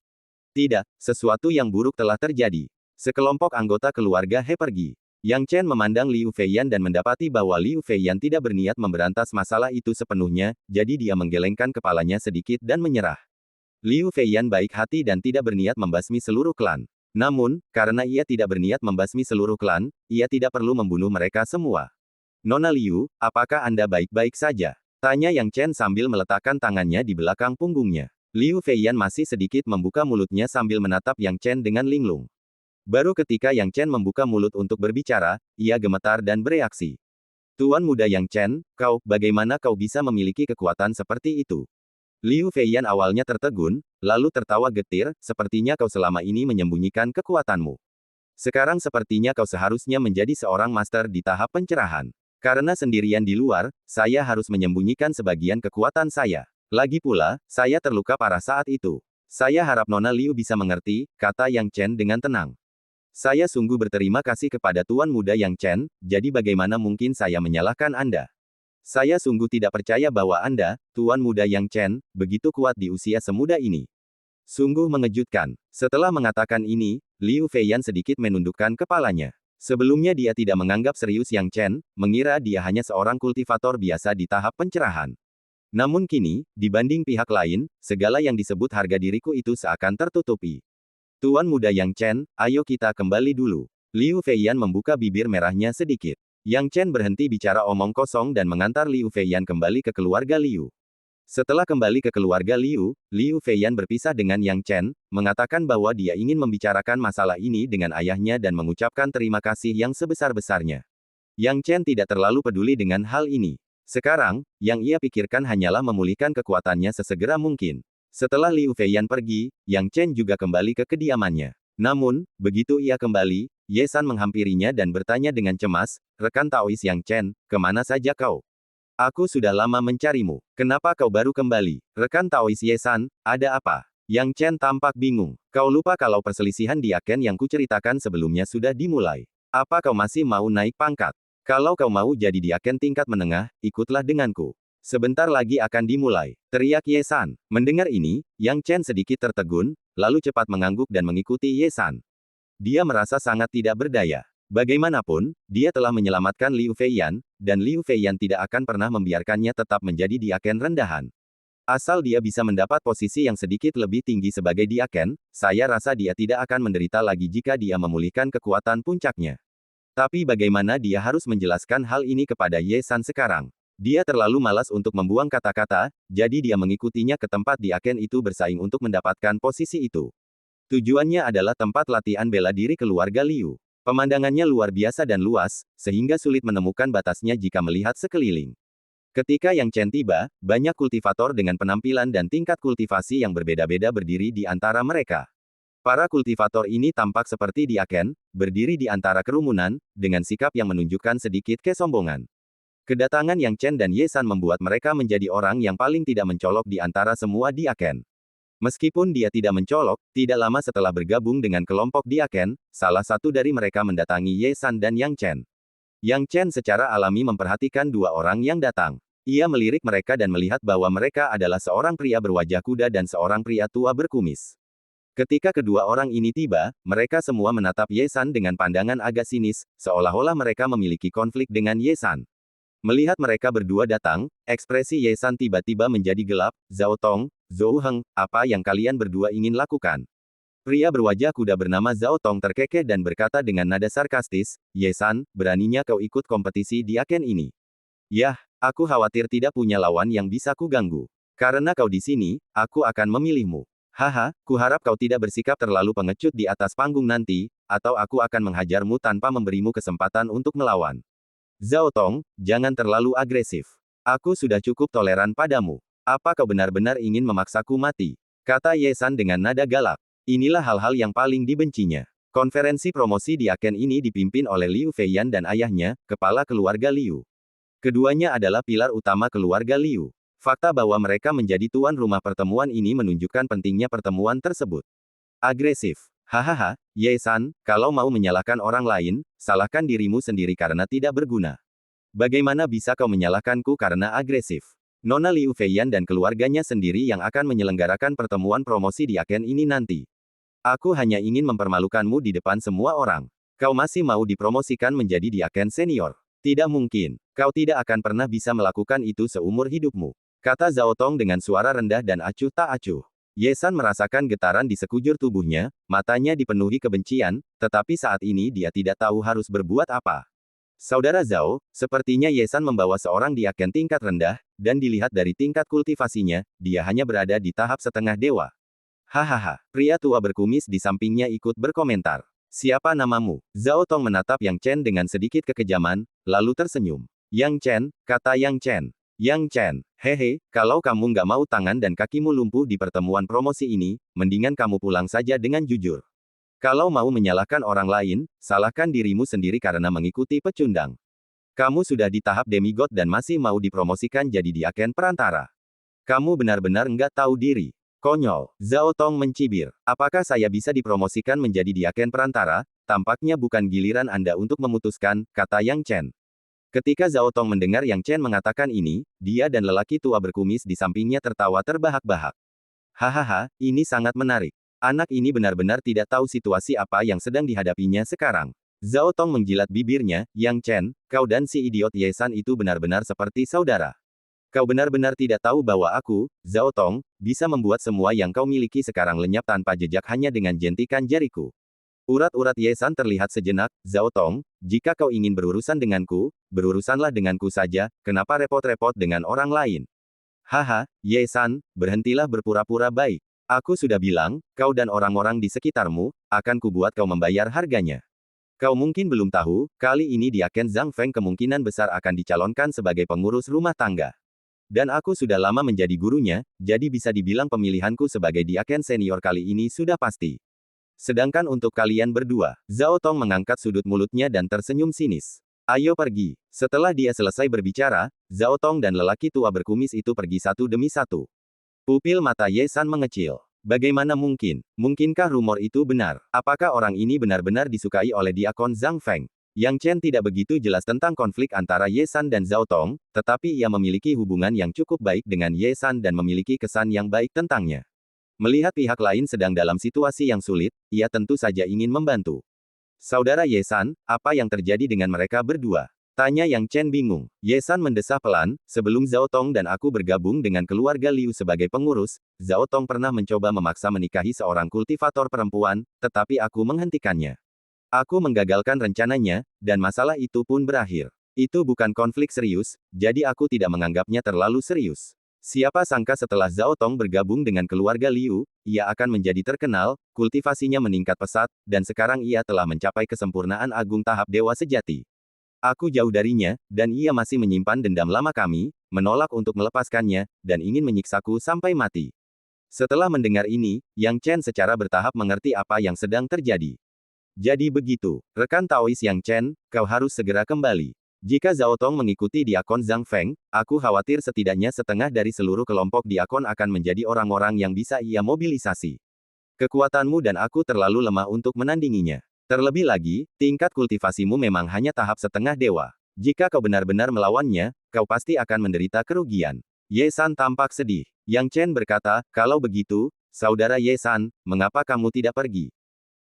Tidak, sesuatu yang buruk telah terjadi. Sekelompok anggota keluarga He pergi. Yang Chen memandang Liu Feiyan dan mendapati bahwa Liu Feiyan tidak berniat memberantas masalah itu sepenuhnya, jadi dia menggelengkan kepalanya sedikit dan menyerah. Liu Feiyan baik hati dan tidak berniat membasmi seluruh klan. Namun, karena ia tidak berniat membasmi seluruh klan, ia tidak perlu membunuh mereka semua. Nona Liu, apakah Anda baik-baik saja? Tanya Yang Chen sambil meletakkan tangannya di belakang punggungnya. Liu Feiyan masih sedikit membuka mulutnya sambil menatap Yang Chen dengan linglung. Baru ketika Yang Chen membuka mulut untuk berbicara, ia gemetar dan bereaksi. Tuan Muda Yang Chen, bagaimana kau bisa memiliki kekuatan seperti itu? Liu Feiyan awalnya tertegun, lalu tertawa getir, sepertinya kau selama ini menyembunyikan kekuatanmu. Sekarang sepertinya kau seharusnya menjadi seorang master di tahap pencerahan. Karena sendirian di luar, saya harus menyembunyikan sebagian kekuatan saya. Lagi pula, saya terluka parah saat itu. Saya harap Nona Liu bisa mengerti, kata Yang Chen dengan tenang. Saya sungguh berterima kasih kepada Tuan Muda Yang Chen, jadi bagaimana mungkin saya menyalahkan Anda? Saya sungguh tidak percaya bahwa Anda, Tuan Muda Yang Chen, begitu kuat di usia semuda ini. Sungguh mengejutkan. Setelah mengatakan ini, Liu Feiyan sedikit menundukkan kepalanya. Sebelumnya dia tidak menganggap serius Yang Chen, mengira dia hanya seorang kultivator biasa di tahap pencerahan. Namun kini, dibanding pihak lain, segala yang disebut harga diriku itu seakan tertutupi. Tuan Muda Yang Chen, ayo kita kembali dulu. Liu Feiyan membuka bibir merahnya sedikit. Yang Chen berhenti bicara omong kosong dan mengantar Liu Feiyan kembali ke keluarga Liu. Setelah kembali ke keluarga Liu, Liu Feiyan berpisah dengan Yang Chen, mengatakan bahwa dia ingin membicarakan masalah ini dengan ayahnya dan mengucapkan terima kasih yang sebesar-besarnya. Yang Chen tidak terlalu peduli dengan hal ini. Sekarang, yang ia pikirkan hanyalah memulihkan kekuatannya sesegera mungkin. Setelah Liu Feiyan pergi, Yang Chen juga kembali ke kediamannya. Namun, begitu ia kembali, Ye San menghampirinya dan bertanya dengan cemas, rekan Taois Yang Chen, kemana saja kau? Aku sudah lama mencarimu. Kenapa kau baru kembali? Rekan Taois Ye San, ada apa? Yang Chen tampak bingung. Kau lupa kalau perselisihan di Aken yang kuceritakan sebelumnya sudah dimulai. Apa kau masih mau naik pangkat? Kalau kau mau jadi di Aken tingkat menengah, ikutlah denganku. Sebentar lagi akan dimulai, teriak Ye San. Mendengar ini, Yang Chen sedikit tertegun, lalu cepat mengangguk dan mengikuti Ye San. Dia merasa sangat tidak berdaya. Bagaimanapun, dia telah menyelamatkan Liu Feiyan, dan Liu Feiyan tidak akan pernah membiarkannya tetap menjadi diaken rendahan. Asal dia bisa mendapat posisi yang sedikit lebih tinggi sebagai diaken, saya rasa dia tidak akan menderita lagi jika dia memulihkan kekuatan puncaknya. Tapi bagaimana dia harus menjelaskan hal ini kepada Ye San sekarang? Dia terlalu malas untuk membuang kata-kata, jadi dia mengikutinya ke tempat diaken itu bersaing untuk mendapatkan posisi itu. Tujuannya adalah tempat latihan bela diri keluarga Liu. Pemandangannya luar biasa dan luas, sehingga sulit menemukan batasnya jika melihat sekeliling. Ketika Yang Chen tiba, banyak kultivator dengan penampilan dan tingkat kultivasi yang berbeda-beda berdiri di antara mereka. Para kultivator ini tampak seperti diaken, berdiri di antara kerumunan, dengan sikap yang menunjukkan sedikit kesombongan. Kedatangan Yang Chen dan Ye San membuat mereka menjadi orang yang paling tidak mencolok di antara semua diaken. Meskipun dia tidak mencolok, tidak lama setelah bergabung dengan kelompok diaken, salah satu dari mereka mendatangi Ye San dan Yang Chen. Yang Chen secara alami memperhatikan dua orang yang datang. Ia melirik mereka dan melihat bahwa mereka adalah seorang pria berwajah kuda dan seorang pria tua berkumis. Ketika kedua orang ini tiba, mereka semua menatap Ye San dengan pandangan agak sinis, seolah-olah mereka memiliki konflik dengan Ye San. Melihat mereka berdua datang, ekspresi Ye San tiba-tiba menjadi gelap. Zhao Tong, Zhou Heng, apa yang kalian berdua ingin lakukan? Pria berwajah kuda bernama Zhao Tong terkekeh dan berkata dengan nada sarkastis, Ye San, beraninya kau ikut kompetisi di Aken ini? Yah, aku khawatir tidak punya lawan yang bisa kuganggu. Karena kau di sini, aku akan memilihmu. Haha, kuharap kau tidak bersikap terlalu pengecut di atas panggung nanti, atau aku akan menghajarmu tanpa memberimu kesempatan untuk melawan. Zhao Tong, jangan terlalu agresif. Aku sudah cukup toleran padamu. Apa kau benar-benar ingin memaksaku mati? Kata Ye San dengan nada galak. Inilah hal-hal yang paling dibencinya. Konferensi promosi di Aken ini dipimpin oleh Liu Feiyan dan ayahnya, kepala keluarga Liu. Keduanya adalah pilar utama keluarga Liu. Fakta bahwa mereka menjadi tuan rumah pertemuan ini menunjukkan pentingnya pertemuan tersebut. Agresif. Hahaha, Ye San, kalau mau menyalahkan orang lain, salahkan dirimu sendiri karena tidak berguna. Bagaimana bisa kau menyalahkanku karena agresif? Nona Liu Feiyan dan keluarganya sendiri yang akan menyelenggarakan pertemuan promosi di Aken ini nanti. Aku hanya ingin mempermalukanmu di depan semua orang. Kau masih mau dipromosikan menjadi di Aken senior? Tidak mungkin. Kau tidak akan pernah bisa melakukan itu seumur hidupmu. Kata Zhao Tong dengan suara rendah dan acuh tak acuh. Ye San merasakan getaran di sekujur tubuhnya, matanya dipenuhi kebencian, tetapi saat ini dia tidak tahu harus berbuat apa. Saudara Zhao, sepertinya Ye San membawa seorang di Aken tingkat rendah, dan dilihat dari tingkat kultivasinya, dia hanya berada di tahap setengah dewa. Hahaha, pria tua berkumis di sampingnya ikut berkomentar. Siapa namamu? Zhao Tong menatap Yang Chen dengan sedikit kekejaman, lalu tersenyum. Yang Chen, kata Yang Chen. Yang Chen, hehe, kalau kamu nggak mau tangan dan kakimu lumpuh di pertemuan promosi ini, mendingan kamu pulang saja dengan jujur. Kalau mau menyalahkan orang lain, salahkan dirimu sendiri karena mengikuti pecundang. Kamu sudah di tahap demigod dan masih mau dipromosikan jadi di Aken perantara. Kamu benar-benar nggak tahu diri. Konyol. Zhao Tong mencibir. Apakah saya bisa dipromosikan menjadi di Aken perantara? Tampaknya bukan giliran Anda untuk memutuskan, kata Yang Chen. Ketika Zhao Tong mendengar Yang Chen mengatakan ini, dia dan lelaki tua berkumis di sampingnya tertawa terbahak-bahak. Hahaha, ini sangat menarik. Anak ini benar-benar tidak tahu situasi apa yang sedang dihadapinya sekarang. Zhao Tong menjilat bibirnya, Yang Chen, kau dan si idiot Ye San itu benar-benar seperti saudara. Kau benar-benar tidak tahu bahwa aku, Zhao Tong, bisa membuat semua yang kau miliki sekarang lenyap tanpa jejak hanya dengan jentikan jariku. Urat-urat Ye San terlihat sejenak, Zhao Tong, jika kau ingin berurusan denganku, berurusanlah denganku saja, kenapa repot-repot dengan orang lain? Haha, Ye San, berhentilah berpura-pura baik. Aku sudah bilang, kau dan orang-orang di sekitarmu, akan kubuat kau membayar harganya. Kau mungkin belum tahu, kali ini di Aken Zhang Feng kemungkinan besar akan dicalonkan sebagai pengurus rumah tangga. Dan aku sudah lama menjadi gurunya, jadi bisa dibilang pemilihanku sebagai di Aken senior kali ini sudah pasti. Sedangkan untuk kalian berdua, Zhao Tong mengangkat sudut mulutnya dan tersenyum sinis. Ayo pergi. Setelah dia selesai berbicara, Zhao Tong dan lelaki tua berkumis itu pergi satu demi satu. Pupil mata Ye San mengecil. Bagaimana mungkin? Mungkinkah rumor itu benar? Apakah orang ini benar-benar disukai oleh diakon Zhang Feng? Yang Chen tidak begitu jelas tentang konflik antara Ye San dan Zhao Tong, tetapi ia memiliki hubungan yang cukup baik dengan Ye San dan memiliki kesan yang baik tentangnya. Melihat pihak lain sedang dalam situasi yang sulit, ia tentu saja ingin membantu. Saudara Ye San, apa yang terjadi dengan mereka berdua? Tanya Yang Chen bingung. Ye San mendesah pelan, sebelum Zhao Tong dan aku bergabung dengan keluarga Liu sebagai pengurus, Zhao Tong pernah mencoba memaksa menikahi seorang kultivator perempuan, tetapi aku menghentikannya. Aku menggagalkan rencananya, dan masalah itu pun berakhir. Itu bukan konflik serius, jadi aku tidak menganggapnya terlalu serius. Siapa sangka setelah Zhao Tong bergabung dengan keluarga Liu, ia akan menjadi terkenal, kultivasinya meningkat pesat, dan sekarang ia telah mencapai kesempurnaan agung tahap dewa sejati. Aku jauh darinya, dan ia masih menyimpan dendam lama kami, menolak untuk melepaskannya, dan ingin menyiksaku sampai mati. Setelah mendengar ini, Yang Chen secara bertahap mengerti apa yang sedang terjadi. Jadi begitu, rekan Taois Yang Chen, kau harus segera kembali. Jika Zhao Tong mengikuti diakon Zhang Feng, aku khawatir setidaknya setengah dari seluruh kelompok diakon akan menjadi orang-orang yang bisa ia mobilisasi. Kekuatanmu dan aku terlalu lemah untuk menandinginya. Terlebih lagi, tingkat kultivasimu memang hanya tahap setengah dewa. Jika kau benar-benar melawannya, kau pasti akan menderita kerugian. Ye San tampak sedih. Yang Chen berkata, kalau begitu, saudara Ye San, mengapa kamu tidak pergi?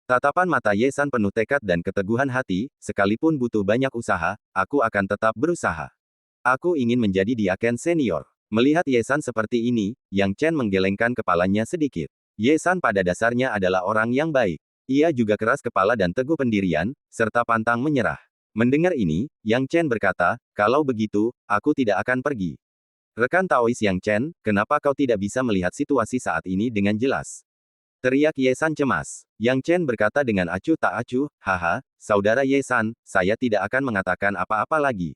Tatapan mata Ye San penuh tekad dan keteguhan hati, sekalipun butuh banyak usaha, aku akan tetap berusaha. Aku ingin menjadi di Aken senior. Melihat Ye San seperti ini, Yang Chen menggelengkan kepalanya sedikit. Ye San pada dasarnya adalah orang yang baik. Ia juga keras kepala dan teguh pendirian, serta pantang menyerah. Mendengar ini, Yang Chen berkata, kalau begitu, aku tidak akan pergi. Rekan Taois Yang Chen, kenapa kau tidak bisa melihat situasi saat ini dengan jelas? Teriak Ye San cemas. Yang Chen berkata dengan acuh tak acuh, haha, saudara Ye San, saya tidak akan mengatakan apa-apa lagi.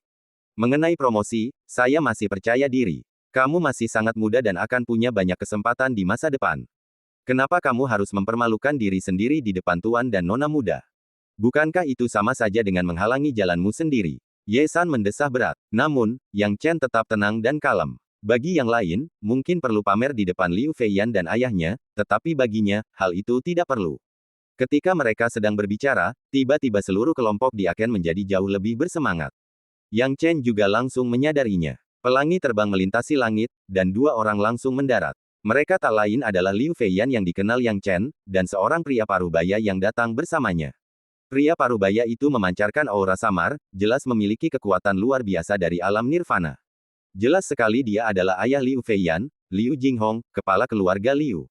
Mengenai promosi, saya masih percaya diri. Kamu masih sangat muda dan akan punya banyak kesempatan di masa depan. Kenapa kamu harus mempermalukan diri sendiri di depan tuan dan nona muda? Bukankah itu sama saja dengan menghalangi jalanmu sendiri? Ye San mendesah berat. Namun, Yang Chen tetap tenang dan kalem. Bagi yang lain, mungkin perlu pamer di depan Liu Feiyan dan ayahnya, tetapi baginya, hal itu tidak perlu. Ketika mereka sedang berbicara, tiba-tiba seluruh kelompok di Aken menjadi jauh lebih bersemangat. Yang Chen juga langsung menyadarinya. Pelangi terbang melintasi langit, dan dua orang langsung mendarat. Mereka tak lain adalah Liu Feiyan yang dikenal Yang Chen, dan seorang pria parubaya yang datang bersamanya. Pria parubaya itu memancarkan aura samar, jelas memiliki kekuatan luar biasa dari alam nirvana. Jelas sekali dia adalah ayah Liu Feiyan, Liu Jinghong, kepala keluarga Liu.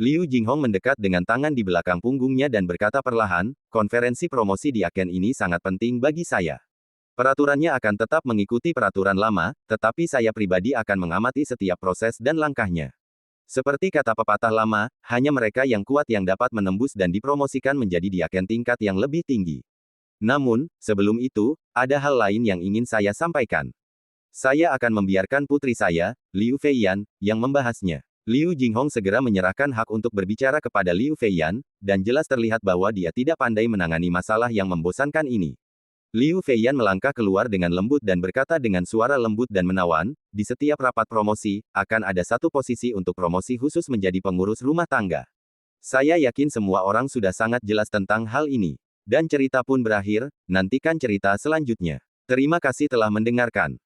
Liu Jinghong mendekat dengan tangan di belakang punggungnya dan berkata perlahan, konferensi promosi di Aken ini sangat penting bagi saya. Peraturannya akan tetap mengikuti peraturan lama, tetapi saya pribadi akan mengamati setiap proses dan langkahnya. Seperti kata pepatah lama, hanya mereka yang kuat yang dapat menembus dan dipromosikan menjadi di Aken tingkat yang lebih tinggi. Namun, sebelum itu, ada hal lain yang ingin saya sampaikan. Saya akan membiarkan putri saya, Liu Feiyan, yang membahasnya. Liu Jinghong segera menyerahkan hak untuk berbicara kepada Liu Feiyan, dan jelas terlihat bahwa dia tidak pandai menangani masalah yang membosankan ini. Liu Feiyan melangkah keluar dengan lembut dan berkata dengan suara lembut dan menawan, di setiap rapat promosi, akan ada satu posisi untuk promosi khusus menjadi pengurus rumah tangga. Saya yakin semua orang sudah sangat jelas tentang hal ini. Dan cerita pun berakhir, nantikan cerita selanjutnya. Terima kasih telah mendengarkan.